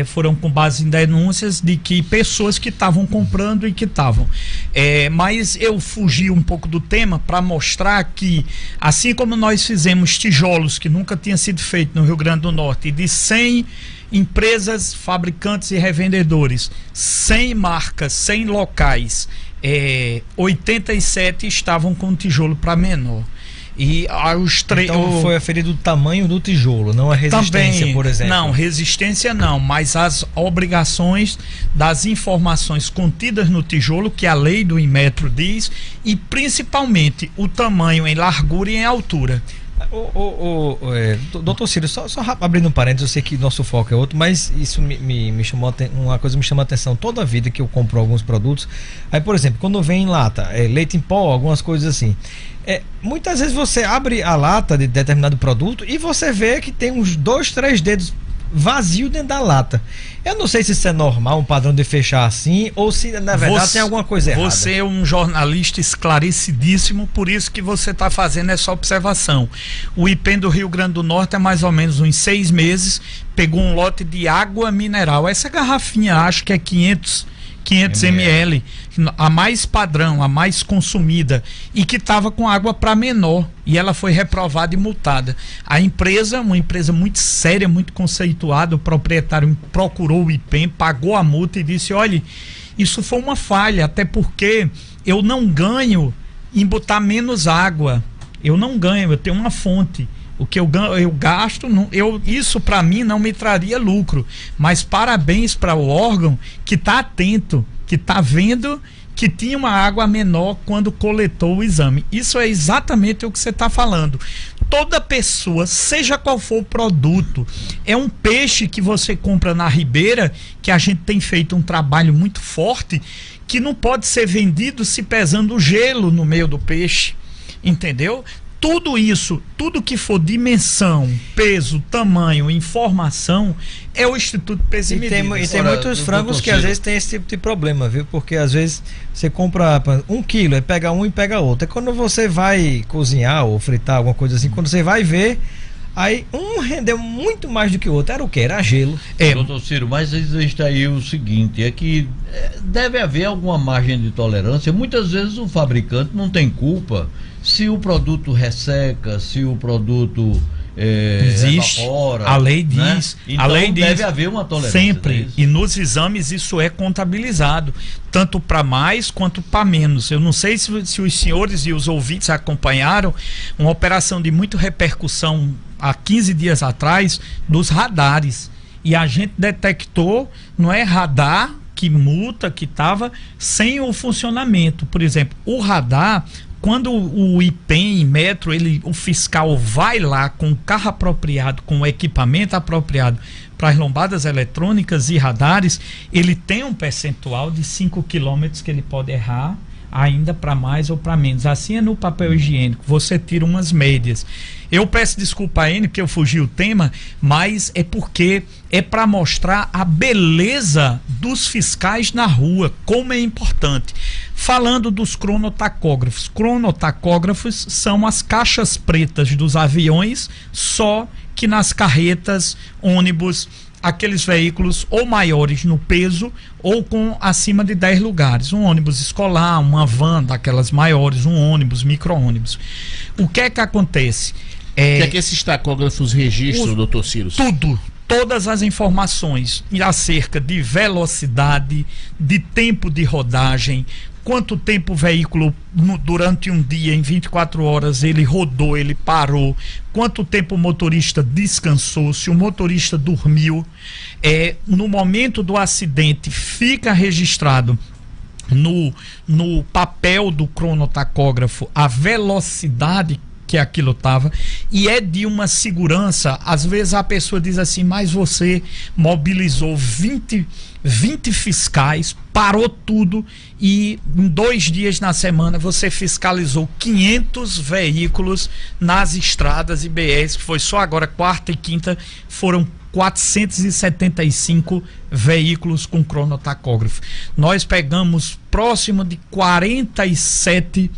Foram com base em denúncias de que pessoas que estavam comprando e que estavam. Mas eu fugi um pouco do tema para mostrar que, assim como nós fizemos tijolos que nunca tinha sido feito no Rio Grande do Norte, e de 100 empresas, fabricantes e revendedores, 100 marcas, 100 locais, 87 estavam com tijolo para menor. E então foi aferido o tamanho do tijolo, não a resistência, também, por exemplo. Não, resistência não, mas as obrigações das informações contidas no tijolo, que a lei do Inmetro diz, e principalmente o tamanho em largura e em altura. Doutor Ciro, só abrindo um parênteses, eu sei que nosso foco é outro, mas isso me chamou uma coisa me chama a atenção toda a vida que eu compro alguns produtos. Aí, por exemplo, quando vem em lata, leite em pó, algumas coisas assim, muitas vezes você abre a lata de determinado produto e você vê que tem uns 2, 3 dedos vazio dentro da lata. Eu não sei se isso é normal, um padrão de fechar assim, ou se na verdade tem alguma coisa errada. Você é um jornalista esclarecidíssimo, por isso que você está fazendo essa observação. O IPEM do Rio Grande do Norte há mais ou menos uns 6 meses pegou um lote de água mineral. Essa garrafinha acho que é 500 ml, a mais padrão, a mais consumida, e que estava com água para menor, e ela foi reprovada e multada. A empresa, uma empresa muito séria, muito conceituada, o proprietário procurou o IPEM, pagou a multa e disse: olha, isso foi uma falha, até porque eu não ganho em botar menos água, eu não ganho, eu tenho uma fonte. O que eu gasto, isso para mim não me traria lucro. Mas parabéns para o órgão que está atento, que está vendo que tinha uma água menor quando coletou o exame. Isso é exatamente o que você está falando. Toda pessoa, seja qual for o produto, é um peixe que você compra na ribeira, que a gente tem feito um trabalho muito forte, que não pode ser vendido se pesando gelo no meio do peixe. Entendeu? Tudo isso, tudo que for dimensão, peso, tamanho, informação, é o Instituto Peso e Medidas. E tem muitos frangos que às vezes tem esse tipo de problema, viu? Porque às vezes você compra 1 quilo, aí pega um e pega outro. É quando você vai cozinhar ou fritar alguma coisa assim, quando você vai ver, aí um rendeu muito mais do que o outro. Era o quê? Era gelo. Doutor Ciro, mas existe aí o seguinte, é que deve haver alguma margem de tolerância. Muitas vezes o fabricante não tem culpa se o produto resseca, se o produto existe, evapora, a lei diz, né? Então a lei diz, deve haver uma tolerância sempre, e nos exames isso é contabilizado, tanto para mais quanto para menos. Eu não sei se os senhores e os ouvintes acompanharam uma operação de muita repercussão há 15 dias atrás dos radares, e a gente detectou, não é radar que multa que estava sem o funcionamento. Por exemplo, o radar, quando o IPEM, metro, o fiscal vai lá com o carro apropriado, com o equipamento apropriado para as lombadas eletrônicas e radares, ele tem um percentual de 5 quilômetros que ele pode errar, ainda para mais ou para menos. Assim é no papel higiênico, você tira umas médias. Eu peço desculpa a Enio que eu fugi o tema, mas é porque é para mostrar a beleza dos fiscais na rua, como é importante. Falando dos cronotacógrafos. Cronotacógrafos são as caixas pretas dos aviões, só que nas carretas, ônibus, aqueles veículos ou maiores no peso ou com acima de 10 lugares. Um ônibus escolar, uma van daquelas maiores, um ônibus, micro-ônibus. O que é que acontece? O que é que esses tacógrafos registram, doutor Ciro? Tudo. Todas as informações acerca de velocidade, de tempo de rodagem, quanto tempo o veículo durante um dia, em 24 horas, ele rodou, ele parou, quanto tempo o motorista descansou, se o motorista dormiu. No momento do acidente fica registrado no papel do cronotacógrafo a velocidade que aquilo estava, e é de uma segurança. Às vezes a pessoa diz assim, mas você mobilizou 20 fiscais, parou tudo e em 2 dias na semana você fiscalizou 500 veículos nas estradas e BRs, que foi só agora, quarta e quinta, foram 475 veículos com cronotacógrafo. Nós pegamos próximo de 47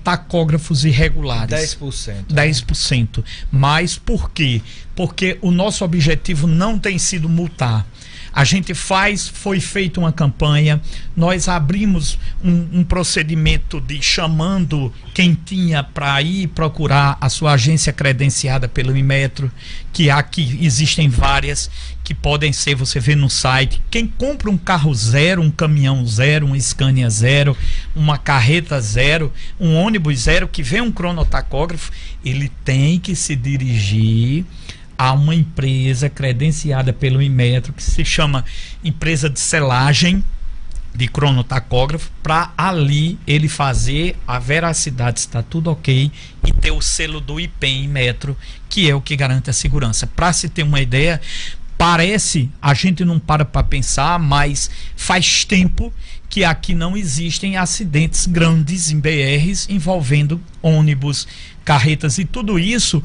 tacógrafos irregulares. 10%. 10%. Mas por quê? Porque o nosso objetivo não tem sido multar. A gente foi feita uma campanha, nós abrimos um procedimento de chamando quem tinha para ir procurar a sua agência credenciada pelo Inmetro, que aqui existem várias, que podem ser, você vê no site. Quem compra um carro zero, um caminhão zero, um Scania zero, uma carreta zero, um ônibus zero, que vê um cronotacógrafo, ele tem que se dirigir a uma empresa credenciada pelo Inmetro, que se chama empresa de selagem de cronotacógrafo, para ali ele fazer a veracidade, está tudo ok, e ter o selo do IPEM Inmetro, que é o que garante a segurança. Para se ter uma ideia, parece, a gente não para pensar, mas faz tempo que aqui não existem acidentes grandes em BRs envolvendo ônibus, carretas e tudo isso.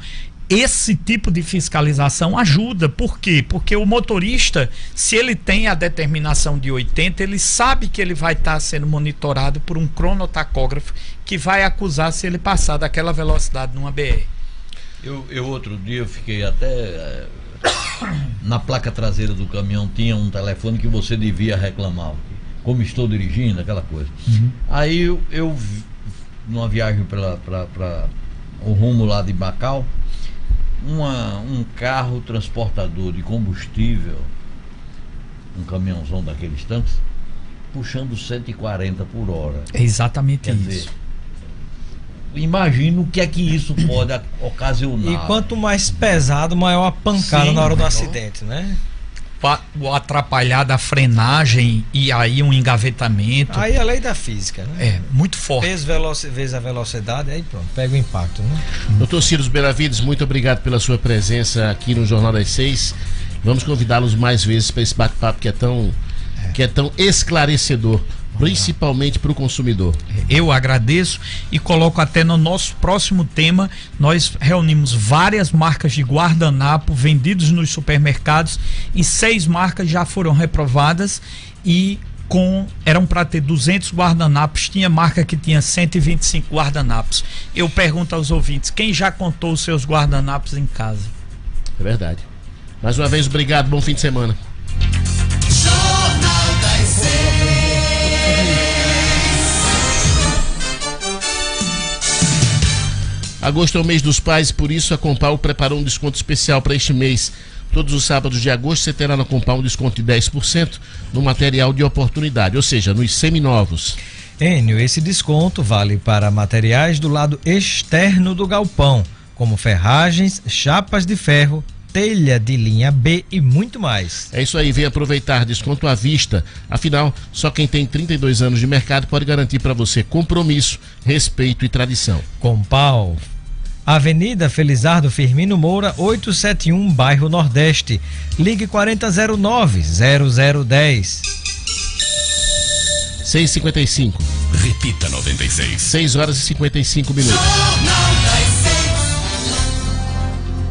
Esse tipo de fiscalização ajuda. Por quê? Porque o motorista, se ele tem a determinação de 80, ele sabe que ele vai estar sendo monitorado por um cronotacógrafo que vai acusar se ele passar daquela velocidade numa BR. Eu outro dia eu fiquei até na placa traseira do caminhão tinha um telefone que você devia reclamar, como estou dirigindo, aquela coisa. Aí eu numa viagem para o rumo lá de Bacau, um carro transportador de combustível, um caminhãozão daqueles tanques, puxando 140 por hora. É exatamente Quer isso. dizer, imagina o que é que isso pode ocasionar. E quanto mais pesado, maior a pancada. Sim, na hora do acidente, né? O atrapalhar da frenagem e aí um engavetamento. Aí a lei da física, né? É, muito forte. Vezes a velocidade, aí pronto, pega o impacto, né? Doutor Ciro Benavides, muito obrigado pela sua presença aqui no Jornal das 6. Vamos convidá-los mais vezes para esse bate-papo que é tão esclarecedor, principalmente para o consumidor. Eu agradeço e coloco até no nosso próximo tema. Nós reunimos várias marcas de guardanapo vendidos nos supermercados e 6 marcas já foram reprovadas e eram para ter 200 guardanapos, tinha marca que tinha 125 guardanapos. Eu pergunto aos ouvintes, quem já contou os seus guardanapos em casa? É verdade. Mais uma vez, obrigado, bom fim de semana. Jornal das 6. Agosto é o mês dos pais, por isso a Compal preparou um desconto especial para este mês. Todos os sábados de agosto você terá na Compal um desconto de 10% no material de oportunidade, ou seja, nos seminovos. Enio, esse desconto vale para materiais do lado externo do galpão, como ferragens, chapas de ferro, telha de linha B e muito mais. É isso aí, vem aproveitar desconto à vista. Afinal, só quem tem 32 anos de mercado pode garantir para você compromisso, respeito e tradição. Compal, Avenida Felizardo Firmino Moura, 871, bairro Nordeste. Ligue 4009-0010. 6h55. Repita 96. 6 horas e 55 minutos.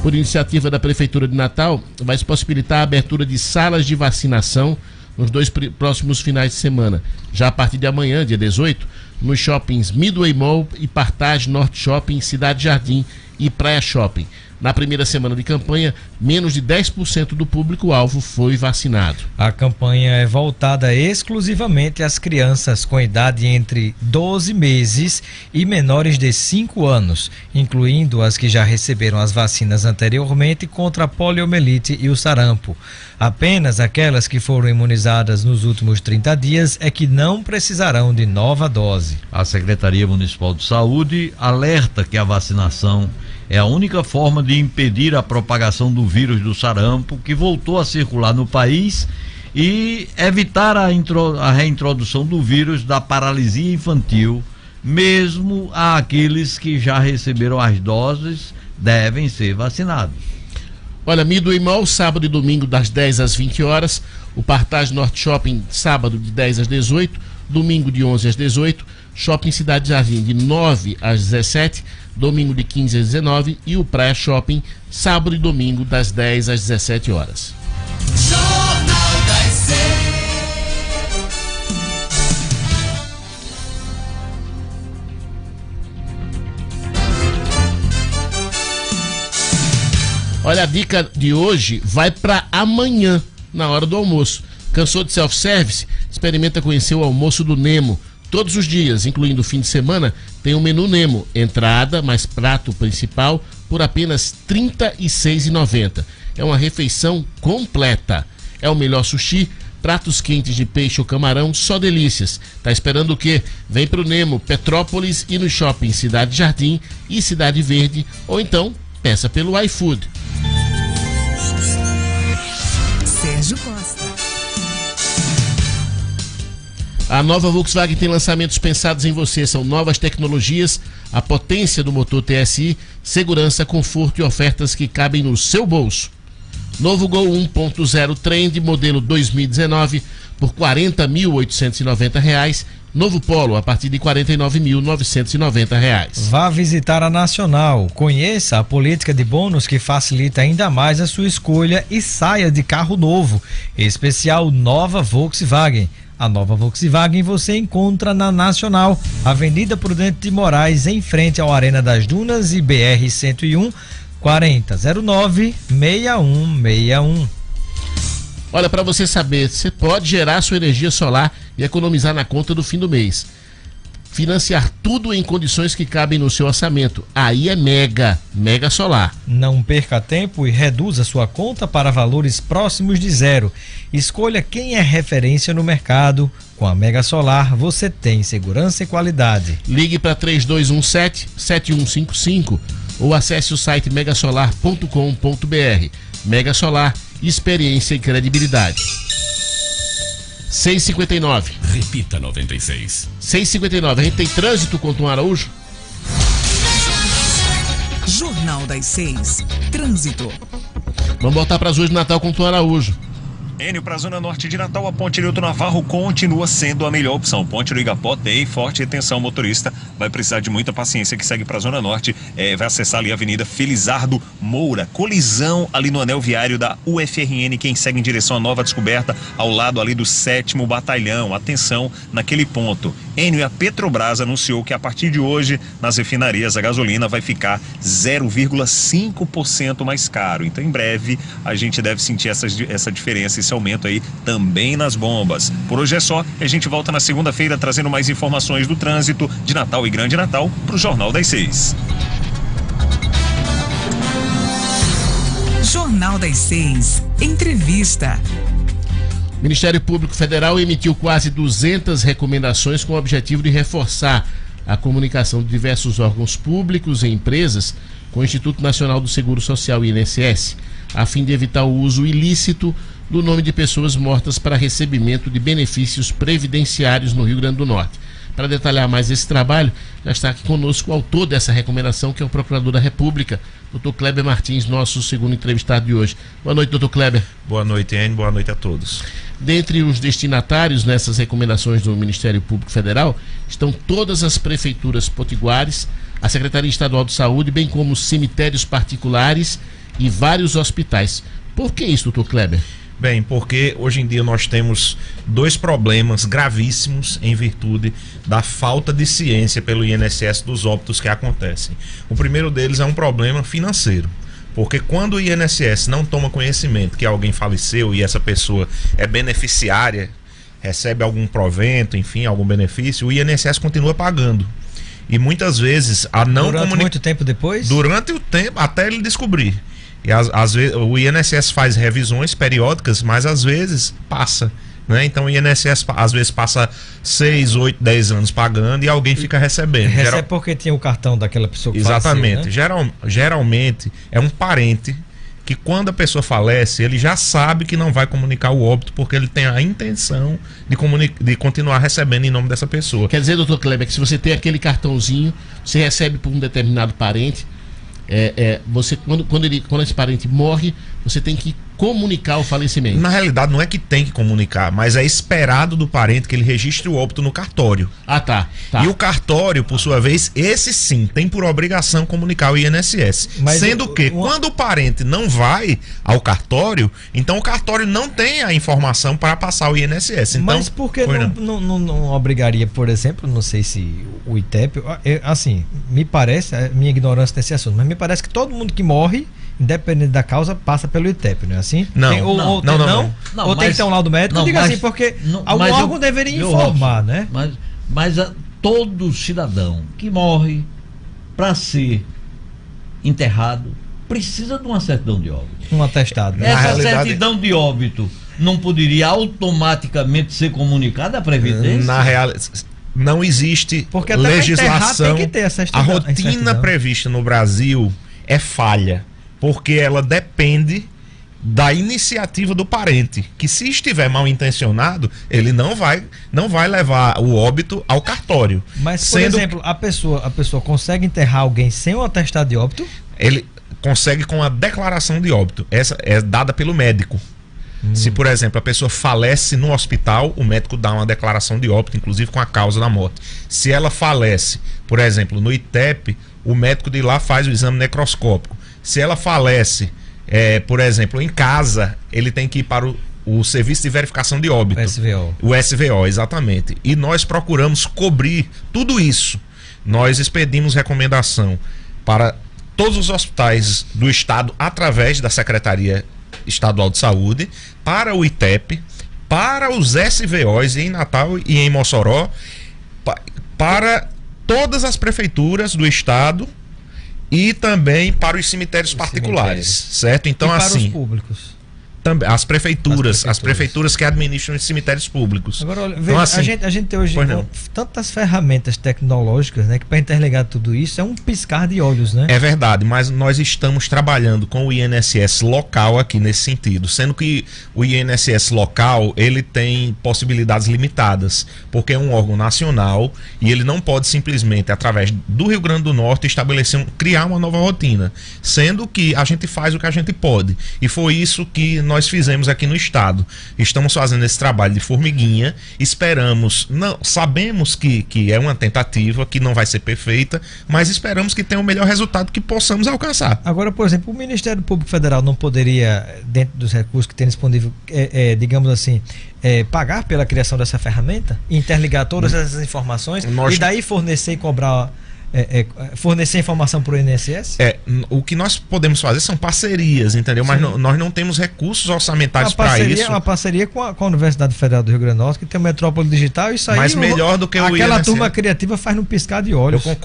Por iniciativa da Prefeitura de Natal, vai se possibilitar a abertura de salas de vacinação nos 2 próximos finais de semana. Já a partir de amanhã, dia 18, nos shoppings Midway Mall e Partage Norte Shopping, Cidade Jardim e Praia Shopping. Na primeira semana de campanha, menos de 10% do público-alvo foi vacinado. A campanha é voltada exclusivamente às crianças com idade entre 12 meses e menores de 5 anos, incluindo as que já receberam as vacinas anteriormente contra a poliomielite e o sarampo. Apenas aquelas que foram imunizadas nos últimos 30 dias é que não precisarão de nova dose. A Secretaria Municipal de Saúde alerta que a vacinação é a única forma de impedir a propagação do vírus do sarampo, que voltou a circular no país, e evitar a reintrodução do vírus da paralisia infantil. Mesmo aqueles que já receberam as doses devem ser vacinados. Olha, Midway Mall, sábado e domingo das 10 às 20 horas, o Partage Norte Shopping, sábado de 10 às 18, domingo de 11 às 18, Shopping Cidade Jardim de 9 às 17, domingo de 15 às 19 e o Praia Shopping, sábado e domingo das 10 às 17 horas. Jornal das 6. Olha, a dica de hoje vai para amanhã, na hora do almoço. Cansou de self-service? Experimenta conhecer o almoço do Nemo. Todos os dias, incluindo o fim de semana, tem o menu Nemo. Entrada mais prato principal por apenas R$ 36,90. É uma refeição completa. É o melhor sushi, pratos quentes de peixe ou camarão, só delícias. Tá esperando o quê? Vem pro Nemo, Petrópolis e no shopping Cidade Jardim e Cidade Verde, ou então peça pelo iFood. Sérgio Costa. A nova Volkswagen tem lançamentos pensados em você. São novas tecnologias, a potência do motor TSI, segurança, conforto e ofertas que cabem no seu bolso. Novo Gol 1.0 Trend, modelo 2019, por R$ 40.890. Novo Polo, a partir de R$ 49.990. Vá visitar a Nacional, conheça a política de bônus que facilita ainda mais a sua escolha e saia de carro novo. Especial Nova Volkswagen. A nova Volkswagen você encontra na Nacional, Avenida Prudente de Moraes, em frente ao Arena das Dunas e BR-101, 4009-6161. Olha, para você saber, você pode gerar sua energia solar e economizar na conta do fim do mês. Financiar tudo em condições que cabem no seu orçamento. Aí é Mega Solar. Não perca tempo e reduza sua conta para valores próximos de zero. Escolha quem é referência no mercado. Com a Mega Solar você tem segurança e qualidade. Ligue para 3217-7155 ou acesse o site megasolar.com.br. Mega Solar, experiência e credibilidade. 6h59. Repita 96. 6h59. A gente tem trânsito com o Tom Araújo? Jornal das 6. Trânsito. Vamos voltar para as ruas de Natal com o Tom Araújo. Enio, para a Zona Norte de Natal, a Ponte Nilton Navarro continua sendo a melhor opção. Ponte do Igapó tem forte retenção. O motorista vai precisar de muita paciência que segue para a Zona Norte. Vai acessar ali a Avenida Felizardo Moura. Colisão ali no anel viário da UFRN. Quem segue em direção à Nova Descoberta, ao lado ali do 7º Batalhão. Atenção naquele ponto. Enio, a Petrobras anunciou que a partir de hoje, nas refinarias, a gasolina vai ficar 0,5% mais caro. Então, em breve, a gente deve sentir essa diferença, esse aumento aí também nas bombas. Por hoje é só. A gente volta na segunda-feira trazendo mais informações do trânsito de Natal e Grande Natal para o Jornal das 6. Jornal das 6. Entrevista. O Ministério Público Federal emitiu quase 200 recomendações com o objetivo de reforçar a comunicação de diversos órgãos públicos e empresas com o Instituto Nacional do Seguro Social, INSS. a fim de evitar o uso ilícito do nome de pessoas mortas para recebimento de benefícios previdenciários no Rio Grande do Norte. Para detalhar mais esse trabalho, já está aqui conosco o autor dessa recomendação, que é o Procurador da República, Dr. Kleber Martins, nosso segundo entrevistado de hoje. Boa noite, Dr. Kleber. Boa noite, Enio. Boa noite a todos. Dentre os destinatários nessas recomendações do Ministério Público Federal estão todas as prefeituras potiguares, a Secretaria Estadual de Saúde, bem como cemitérios particulares e vários hospitais. Por que isso, Dr. Kleber? Bem, porque hoje em dia nós temos dois problemas gravíssimos em virtude da falta de ciência pelo INSS dos óbitos que acontecem. O primeiro deles é um problema financeiro, porque quando o INSS não toma conhecimento que alguém faleceu e essa pessoa é beneficiária, recebe algum provento, enfim, algum benefício, o INSS continua pagando. E muitas vezes a não Durante muito tempo depois? Durante o tempo, até ele descobrir. E às vezes o INSS faz revisões periódicas, mas às vezes passa, né? Então o INSS às vezes passa 6, 8, 10 anos pagando e alguém fica recebendo. Recebe porque tinha o cartão daquela pessoa que Exatamente. faleceu, né? Geralmente é um parente que, quando a pessoa falece, ele já sabe que não vai comunicar o óbito porque ele tem a intenção de continuar recebendo em nome dessa pessoa. Quer dizer, doutor Kleber, que se você tem aquele cartãozinho, você recebe por um determinado parente, você, quando esse parente morre, você tem que comunicar o falecimento. Na realidade, não é que tem que comunicar, mas é esperado do parente que ele registre o óbito no cartório. Ah, tá. E o cartório, por sua vez, esse sim, tem por obrigação comunicar o INSS. Mas Sendo que, quando o parente não vai ao cartório, então o cartório não tem a informação para passar o INSS. Então, mas por que não obrigaria, por exemplo, não sei se o ITEP, assim, me parece, a minha ignorância nesse assunto, mas me parece que todo mundo que morre, independente da causa, passa pelo ITEP, não é assim? Não, tem, não, ou tem que ter um laudo médico? Eu digo assim, porque algum órgão deveria informar, né? Mas todo cidadão que morre para ser enterrado precisa de uma certidão de óbito. Um atestado. Né? Essa certidão de óbito não poderia automaticamente ser comunicada à Previdência? Na realidade, não existe porque legislação. Tem que ter essa a rotina prevista no Brasil é falha, porque ela depende da iniciativa do parente, que se estiver mal intencionado, ele não vai levar o óbito ao cartório. Mas, por exemplo, a pessoa consegue enterrar alguém sem um atestado de óbito? Ele consegue com a declaração de óbito. Essa é dada pelo médico. Se, por exemplo, a pessoa falece no hospital, o médico dá uma declaração de óbito, inclusive com a causa da morte. Se ela falece, por exemplo, no ITEP, o médico de lá faz o exame necroscópico. Se ela falece, por exemplo, em casa, ele tem que ir para o Serviço de Verificação de Óbito. O SVO, exatamente. E nós procuramos cobrir tudo isso. Nós expedimos recomendação para todos os hospitais do estado através da Secretaria Estadual de Saúde, para o ITEP, para os SVOs em Natal e em Mossoró, para todas as prefeituras do estado e também para os cemitérios particulares, certo? Então, e para assim, os públicos. Também, as prefeituras que administram os cemitérios públicos. Agora, olha, então, assim, a gente tem hoje tantas ferramentas tecnológicas, né, que para interligar tudo isso é um piscar de olhos, né? É verdade, mas nós estamos trabalhando com o INSS local aqui nesse sentido, sendo que o INSS local, ele tem possibilidades limitadas, porque é um órgão nacional e ele não pode simplesmente, através do Rio Grande do Norte, criar uma nova rotina, sendo que a gente faz o que a gente pode. E foi isso que nós fizemos aqui no estado. Estamos fazendo esse trabalho de formiguinha, sabemos que é uma tentativa, que não vai ser perfeita, mas esperamos que tenha o melhor resultado que possamos alcançar. Agora, por exemplo, o Ministério Público Federal não poderia, dentro dos recursos que tem disponível, digamos assim, pagar pela criação dessa ferramenta, interligar todas essas informações e daí fornecer e cobrar, fornecer informação para o INSS? O que nós podemos fazer são parcerias, entendeu? Mas nós não temos recursos orçamentários para isso. Uma parceria com a Universidade Federal do Rio Grande do Norte, que tem o Metrópole Digital, e isso aí. Mas melhor do que o aquela INSS. Turma criativa faz no piscar de olhos. Eu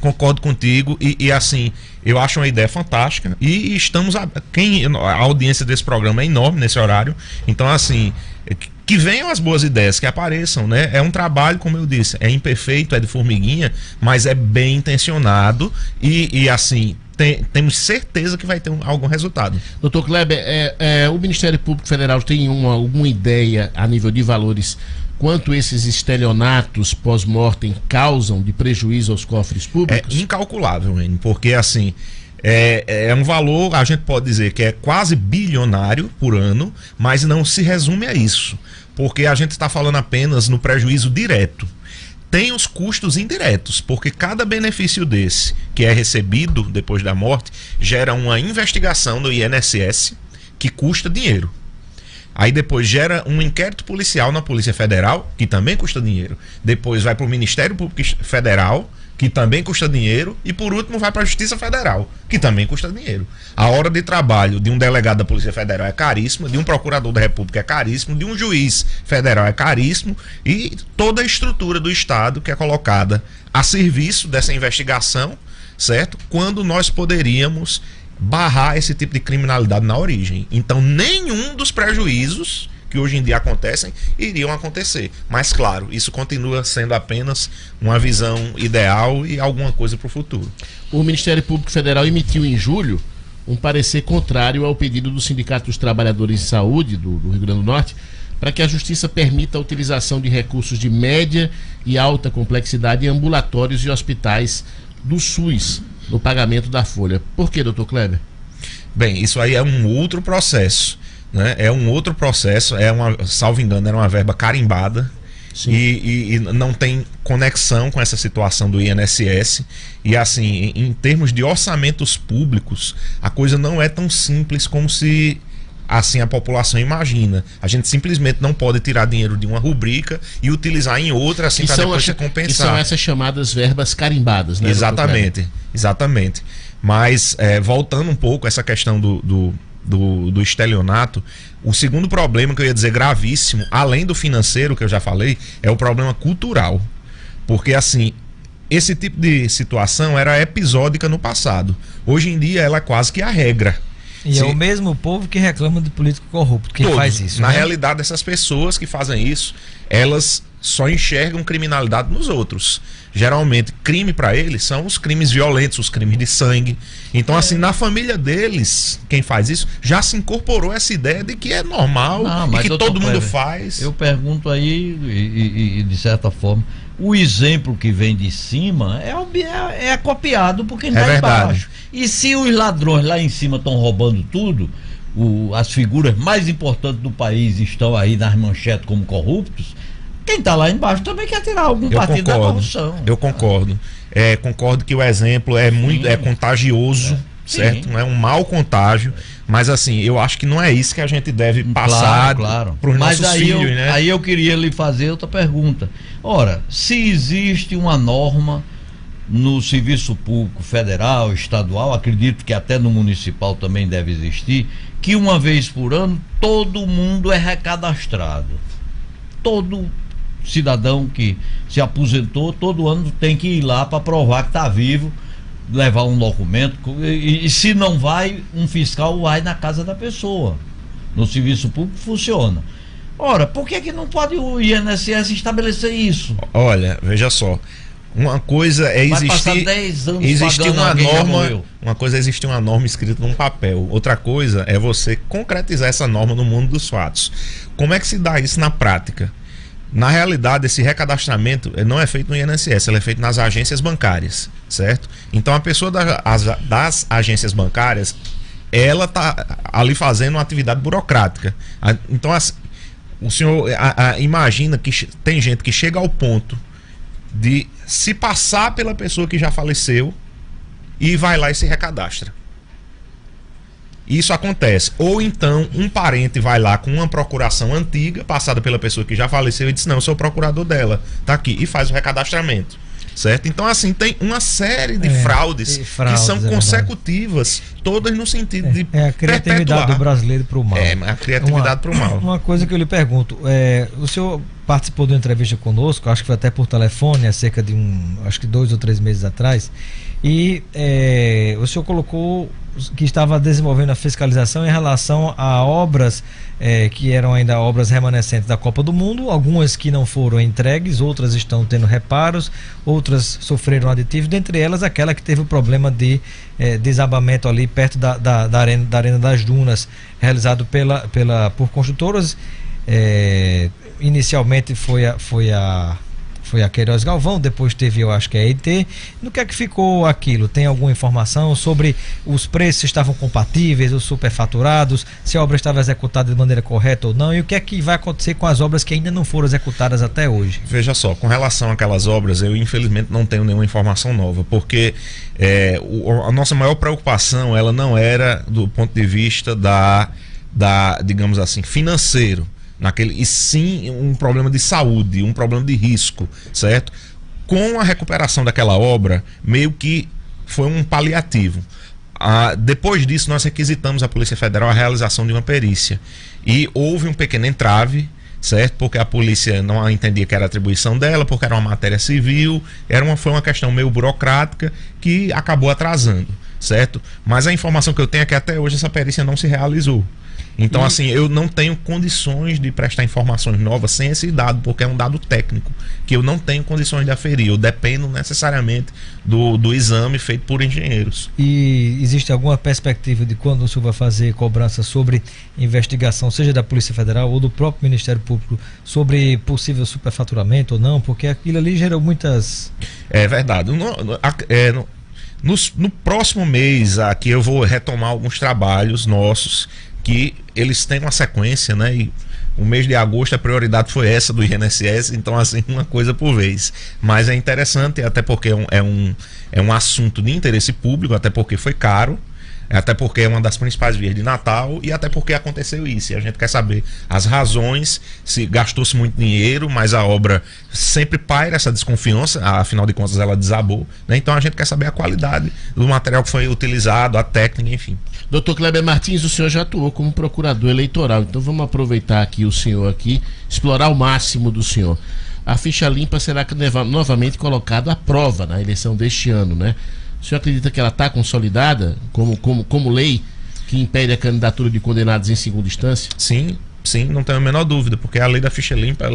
concordo contigo e assim, eu acho uma ideia fantástica e estamos a audiência desse programa é enorme nesse horário, então assim, que venham as boas ideias, que apareçam, né? É um trabalho, como eu disse, é imperfeito, é de formiguinha, mas é bem intencionado e assim, temos certeza que vai ter algum resultado. Doutor Kleber, o Ministério Público Federal tem alguma ideia a nível de valores quanto esses estelionatos pós-mortem causam de prejuízo aos cofres públicos? É incalculável, porque assim, é um valor, a gente pode dizer que é quase bilionário por ano, mas não se resume a isso, porque a gente está falando apenas no prejuízo direto. Tem os custos indiretos, porque cada benefício desse que é recebido depois da morte gera uma investigação no INSS que custa dinheiro. Aí depois gera um inquérito policial na Polícia Federal, que também custa dinheiro. Depois vai para o Ministério Público Federal, que também custa dinheiro. E por último vai para a Justiça Federal, que também custa dinheiro. A hora de trabalho de um delegado da Polícia Federal é caríssima, de um procurador da República é caríssimo, de um juiz federal é caríssimo, e toda a estrutura do Estado que é colocada a serviço dessa investigação, certo? Quando nós poderíamos barrar esse tipo de criminalidade na origem. Então nenhum dos prejuízos que hoje em dia acontecem iriam acontecer. Mas claro, isso continua sendo apenas uma visão ideal e alguma coisa para o futuro. O Ministério Público Federal emitiu em julho um parecer contrário ao pedido do Sindicato dos Trabalhadores de Saúde do Rio Grande do Norte para que a Justiça permita a utilização de recursos de média e alta complexidade em ambulatórios e hospitais do SUS no pagamento da folha. Por que, doutor Kleber? Bem, isso aí é um outro processo, né? É um outro processo, salvo engano, era uma verba carimbada e não tem conexão com essa situação do INSS. E assim, em termos de orçamentos públicos, a coisa não é tão simples como se assim a população imagina. A gente simplesmente não pode tirar dinheiro de uma rubrica e utilizar em outra assim para depois se compensar. Que são essas chamadas verbas carimbadas, né? Exatamente. Mas voltando um pouco a essa questão do estelionato, o segundo problema que eu ia dizer gravíssimo, além do financeiro que eu já falei, é o problema cultural. Porque assim, esse tipo de situação era episódica no passado. Hoje em dia ela é quase que a regra. E é o mesmo povo que reclama de político corrupto que faz isso. Na realidade, essas pessoas que fazem isso, elas só enxergam criminalidade nos outros. Geralmente, crime para eles são os crimes violentos, os crimes de sangue. Então, assim, na família deles, quem faz isso, já se incorporou essa ideia de que é normal e que todo mundo faz. Eu pergunto aí, e de certa forma, o exemplo que vem de cima é copiado por quem está embaixo. E se os ladrões lá em cima estão roubando tudo, as figuras mais importantes do país estão aí nas manchetes como corruptos, quem está lá embaixo também quer tirar algum partido da corrupção. Eu concordo. Concordo que o exemplo é muito contagioso, certo? Não é um mau contágio, mas assim, eu acho que não é isso que a gente deve passar para os nossos filhos, né? Aí eu queria lhe fazer outra pergunta. Ora, se existe uma norma no serviço público federal, estadual, acredito que até no municipal também deve existir, que uma vez por ano todo mundo é recadastrado. Todo cidadão que se aposentou, todo ano tem que ir lá para provar que está vivo, levar um documento, e se não vai, um fiscal vai na casa da pessoa. No serviço público funciona. Ora, por que não pode o INSS estabelecer isso? Olha, veja só, uma coisa é existir uma norma, uma coisa é existir uma norma escrita num papel, outra coisa é você concretizar essa norma no mundo dos fatos. Como é que se dá isso na prática? Na realidade, esse recadastramento não é feito no INSS, ele é feito nas agências bancárias, certo? Então a pessoa das agências bancárias, ela está ali fazendo uma atividade burocrática. Então o senhor imagina que tem gente que chega ao ponto de se passar pela pessoa que já faleceu e vai lá e se recadastra. Isso acontece. Ou então um parente vai lá com uma procuração antiga, passada pela pessoa que já faleceu, e diz: não, eu sou o procurador dela, tá aqui, e faz o recadastramento. Certo? Então, assim, tem uma série de fraudes que são consecutivas, todas no sentido de a criatividade perpetuar do brasileiro para o mal. A criatividade para o mal. Uma coisa que eu lhe pergunto, o senhor participou de uma entrevista conosco, acho que foi até por telefone, há cerca de 2 ou 3 meses atrás, e o senhor colocou que estava desenvolvendo a fiscalização em relação a obras que eram ainda obras remanescentes da Copa do Mundo, algumas que não foram entregues, outras estão tendo reparos, outras sofreram aditivos, dentre elas aquela que teve o problema de desabamento ali perto da Arena das Dunas, realizado por construtoras. Inicialmente foi a Queiroz Galvão, depois teve, eu acho que é a EIT. No que é que ficou aquilo? Tem alguma informação sobre os preços, se estavam compatíveis, os superfaturados, se a obra estava executada de maneira correta ou não, e o que é que vai acontecer com as obras que ainda não foram executadas até hoje? Veja só, com relação àquelas obras, eu infelizmente não tenho nenhuma informação nova, porque a nossa maior preocupação, ela não era do ponto de vista digamos assim, financeiro, e sim um problema de saúde, um problema de risco, certo? Com a recuperação daquela obra, meio que foi um paliativo. Depois disso, nós requisitamos à Polícia Federal a realização de uma perícia. E houve um pequeno entrave, certo? Porque a polícia não entendia que era atribuição dela, porque era uma matéria civil, foi uma questão meio burocrática que acabou atrasando, certo? Mas a informação que eu tenho é que até hoje essa perícia não se realizou. Então, assim, eu não tenho condições de prestar informações novas sem esse dado, porque é um dado técnico que eu não tenho condições de aferir. Eu dependo necessariamente do exame feito por engenheiros. E existe alguma perspectiva de quando o senhor vai fazer cobrança sobre investigação, seja da Polícia Federal ou do próprio Ministério Público, sobre possível superfaturamento ou não? Porque aquilo ali gerou muitas... É verdade. No próximo mês aqui eu vou retomar alguns trabalhos nossos que eles têm uma sequência, né? E o mês de agosto a prioridade foi essa do INSS, então assim, uma coisa por vez. Mas é interessante, até porque é um assunto de interesse público, até porque foi caro, até porque é uma das principais vias de Natal e até porque aconteceu isso. E a gente quer saber as razões, se gastou-se muito dinheiro, mas a obra sempre paira essa desconfiança, afinal de contas ela desabou, né? Então a gente quer saber a qualidade do material que foi utilizado, a técnica, enfim. Doutor Kleber Martins, o senhor já atuou como procurador eleitoral, então vamos aproveitar aqui o senhor aqui, explorar o máximo do senhor. A ficha limpa será novamente colocada à prova na eleição deste ano, né? O senhor acredita que ela está consolidada como lei que impede a candidatura de condenados em segunda instância? Sim, não tenho a menor dúvida, porque a lei da ficha limpa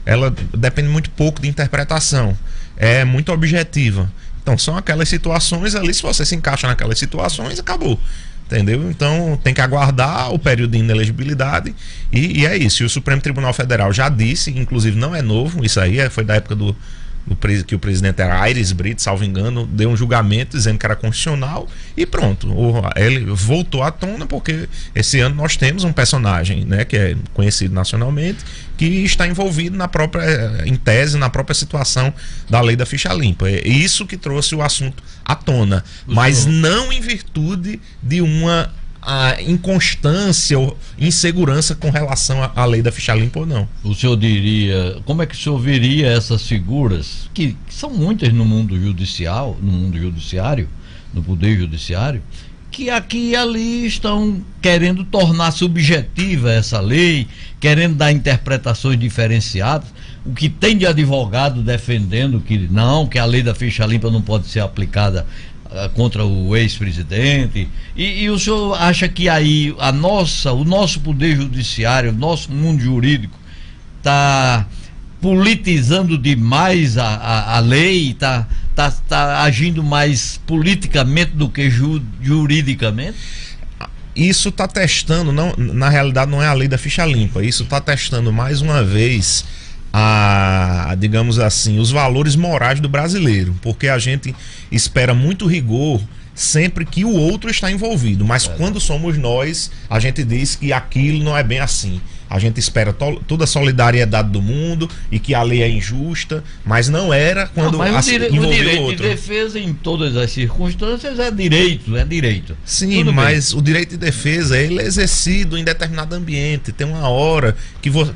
ela depende muito pouco de interpretação, é muito objetiva. Então são aquelas situações ali, se você se encaixa naquelas situações, acabou. Entendeu? Então tem que aguardar o período de inelegibilidade e é isso. E o Supremo Tribunal Federal já disse, inclusive não é novo, isso aí foi da época que o presidente era Aires Brito, salvo engano, deu um julgamento dizendo que era constitucional e pronto, ele voltou à tona porque esse ano nós temos um personagem, né, que é conhecido nacionalmente, que está envolvido em tese, na própria situação da lei da ficha limpa. É isso que trouxe o assunto à tona, mas não em virtude de uma inconstância ou insegurança com relação à lei da ficha limpa ou não. O senhor diria, como é que o senhor veria essas figuras, que são muitas no mundo judiciário, no poder judiciário, que aqui e ali estão querendo tornar subjetiva essa lei, querendo dar interpretações diferenciadas, o que tem de advogado defendendo que a lei da ficha limpa não pode ser aplicada contra o ex-presidente, e o senhor acha que aí o nosso poder judiciário, o nosso mundo jurídico está politizando demais a lei, está agindo mais politicamente do que juridicamente? Isso está testando, na realidade não é a lei da ficha limpa, isso está testando mais uma vez digamos assim, os valores morais do brasileiro, porque a gente espera muito rigor sempre que o outro está envolvido, mas quando somos nós, a gente diz que aquilo não é bem assim. A gente espera toda a solidariedade do mundo e que a lei é injusta, mas não era quando envolveu o direito de defesa em todas as circunstâncias é direito. Sim, mas o direito de defesa ele é exercido em determinado ambiente, tem uma hora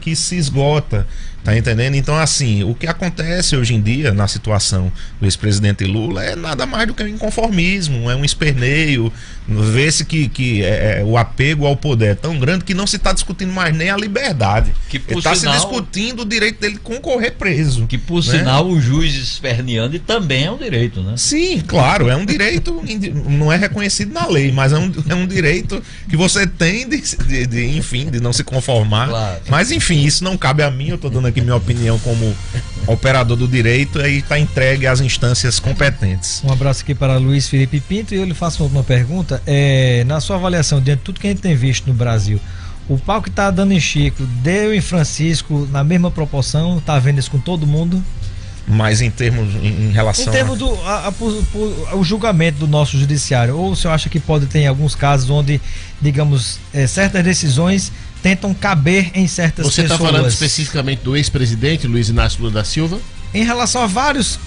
que se esgota. Tá entendendo? Então, assim, o que acontece hoje em dia na situação do ex-presidente Lula é nada mais do que um inconformismo, é um esperneio. Vê-se que o apego ao poder é tão grande que não se está discutindo mais nem a liberdade. Ele está se discutindo o direito dele de concorrer preso. Que, por sinal, o juiz esperneando também é um direito, né? Sim, claro, é um direito, não é reconhecido na lei, mas é um direito que você tem enfim, de não se conformar. Claro. Mas, enfim, isso não cabe a mim, eu estou dando aqui minha opinião como operador do direito, aí está entregue às instâncias competentes. Um abraço aqui para Luiz Felipe Pinto, e eu lhe faço uma última pergunta. Na sua avaliação, diante de tudo que a gente tem visto no Brasil, o pau que está dando em Chico deu em Francisco na mesma proporção? Está vendo isso com todo mundo? Mas em termos, em relação... Em termos do o julgamento do nosso judiciário, ou o senhor acha que pode ter alguns casos onde, digamos, certas decisões tentam caber em certas pessoas? Você está falando especificamente do ex-presidente Luiz Inácio Lula da Silva? Em relação a vários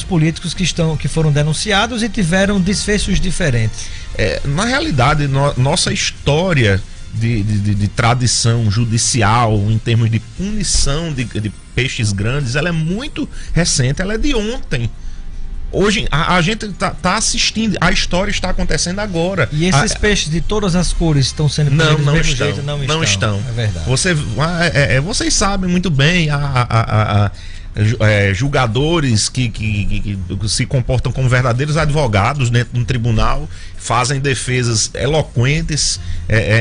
políticos que foram denunciados e tiveram desfechos diferentes. Na realidade, nossa história de tradição judicial em termos de punição de peixes grandes, ela é muito recente, ela é de ontem. Hoje a gente tá assistindo, a história está acontecendo agora. E esses peixes de todas as cores estão sendo punidos do mesmo jeito? Não estão. É verdade. Vocês sabem muito bem julgadores que se comportam como verdadeiros advogados dentro de um tribunal, fazem defesas eloquentes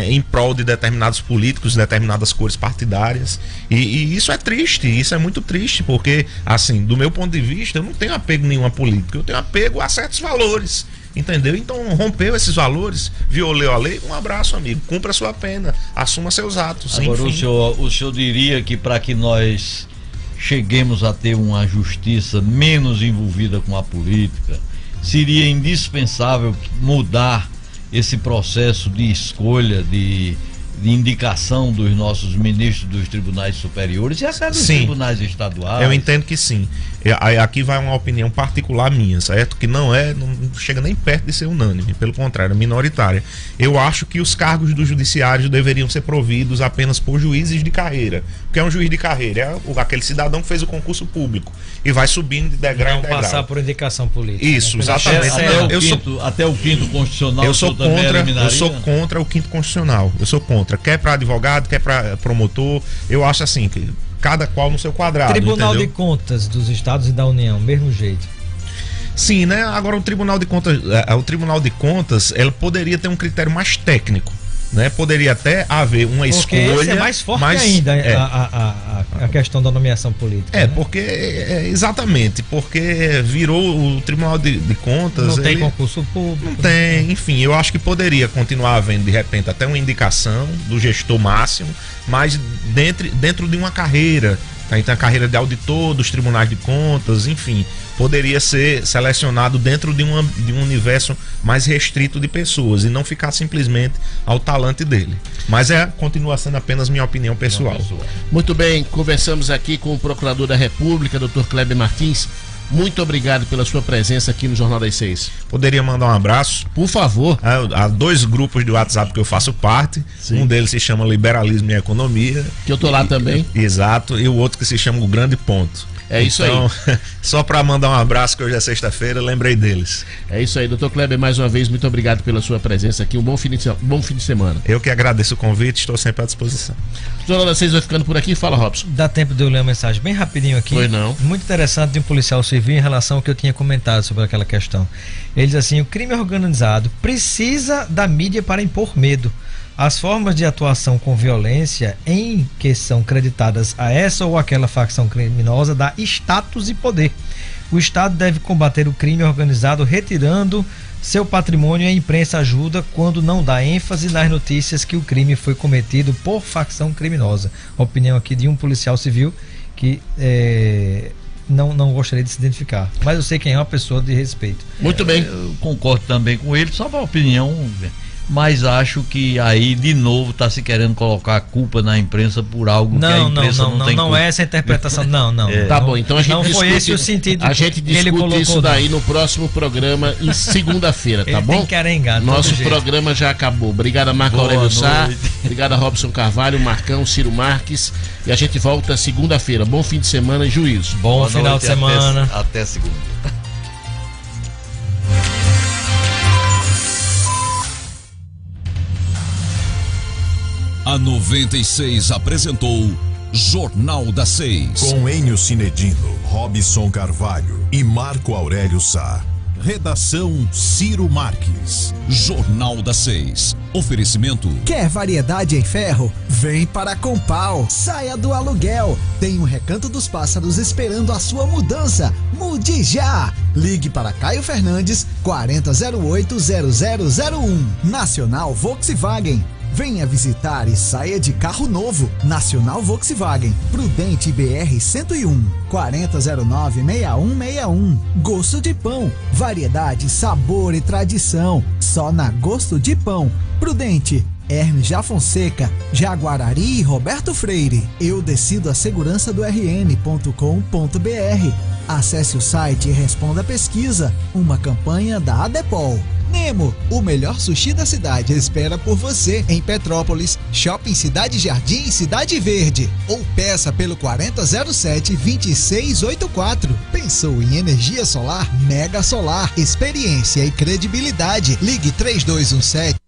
em prol de determinados políticos, determinadas cores partidárias, e isso é triste, isso é muito triste, porque, assim, do meu ponto de vista, eu não tenho apego nenhum a política, eu tenho apego a certos valores, entendeu? Então, rompeu esses valores, violou a lei, um abraço, amigo, cumpra a sua pena, assuma seus atos. Agora, o senhor diria que para que nós cheguemos a ter uma justiça menos envolvida com a política, seria indispensável mudar esse processo de escolha, de indicação dos nossos ministros dos tribunais superiores e até dos tribunais estaduais? Eu entendo que sim. Aqui vai uma opinião particular minha, certo? Que não chega nem perto de ser unânime, pelo contrário, é minoritária. Eu acho que os cargos do judiciário deveriam ser providos apenas por juízes de carreira. O que é um juiz de carreira? É aquele cidadão que fez o concurso público e vai subindo de degrau em degrau. Não passar por indicação política. Isso, né? Exatamente. Até o quinto constitucional. Eu sou contra o quinto constitucional. Eu sou contra. Quer para advogado, quer para promotor. Eu acho assim que cada qual no seu quadrado. Tribunal entendeu? de Contas dos Estados e da União, mesmo jeito. Sim, né? Agora o Tribunal de Contas, ela poderia ter um critério mais técnico, né? Poderia até haver uma escolha. Esse é mais forte ainda a questão da nomeação política. Exatamente, porque virou o Tribunal de Contas. Não tem concurso público. Não tem, enfim, eu acho que poderia continuar havendo de repente até uma indicação do gestor máximo, mas dentro de uma carreira. Então a carreira de auditor dos tribunais de contas, enfim, poderia ser selecionado dentro de um universo mais restrito de pessoas e não ficar simplesmente ao talante dele. Mas continua sendo apenas minha opinião pessoal. Muito bem, conversamos aqui com o Procurador da República, Dr. Kleber Martins. Muito obrigado pela sua presença aqui no Jornal das 6. Poderia mandar um abraço? Por favor. Há 2 grupos de WhatsApp que eu faço parte. Sim. Um deles se chama Liberalismo e Economia. Que eu tô lá também. Exato. E o outro que se chama O Grande Ponto. Isso aí. Só para mandar um abraço, que hoje é sexta-feira, lembrei deles. É isso aí, Dr. Kleber, mais uma vez, muito obrigado pela sua presença aqui. Um bom fim de semana. Eu que agradeço o convite, estou sempre à disposição. O Jornal das 6 vai ficando por aqui. Fala, Robson. Dá tempo de eu ler uma mensagem bem rapidinho aqui. Foi não. Muito interessante de um policial civil em relação ao que eu tinha comentado sobre aquela questão. Ele diz assim: o crime organizado precisa da mídia para impor medo. As formas de atuação com violência em que são creditadas a essa ou aquela facção criminosa dá status e poder. O Estado deve combater o crime organizado retirando seu patrimônio e a imprensa ajuda quando não dá ênfase nas notícias que o crime foi cometido por facção criminosa. Opinião aqui de um policial civil que não gostaria de se identificar, mas eu sei quem é, uma pessoa de respeito. Muito bem. Eu concordo também com ele, só uma opinião mas acho que aí de novo está se querendo colocar a culpa na imprensa por algo que a imprensa não tem culpa. Não é essa interpretação, não. Tá bom, então a gente não discute, foi esse o sentido. A gente discute isso daí no próximo programa em segunda-feira, tá bom? Nosso programa já acabou. Obrigado, Marco Aurélio Sá. Obrigado a Robson Carvalho, Marcão, Ciro Marques. E a gente volta segunda-feira. Bom fim de semana e juízo. Bom final de semana. Até segunda. A 96 apresentou Jornal da 6. Com Enio Cinedino, Robson Carvalho e Marco Aurélio Sá. Redação Ciro Marques. Jornal da 6. Oferecimento. Quer variedade em ferro? Vem para a Compal. Saia do aluguel. Tem um Recanto dos Pássaros esperando a sua mudança. Mude já. Ligue para Caio Fernandes 4008-0001. Nacional Volkswagen. Venha visitar e saia de carro novo. Nacional Volkswagen. Prudente BR 101 4009-6161. Gosto de Pão. Variedade, sabor e tradição. Só na Gosto de Pão. Prudente. Hermes da Fonseca, Jaguarari e Roberto Freire. Eu decido a segurança do rn.com.br. Acesse o site e responda a pesquisa. Uma campanha da Adepol. Nemo, o melhor sushi da cidade, espera por você em Petrópolis, Shopping Cidade Jardim e Cidade Verde. Ou peça pelo 4007-2684. Pensou em energia solar? Mega Solar, experiência e credibilidade. Ligue 3217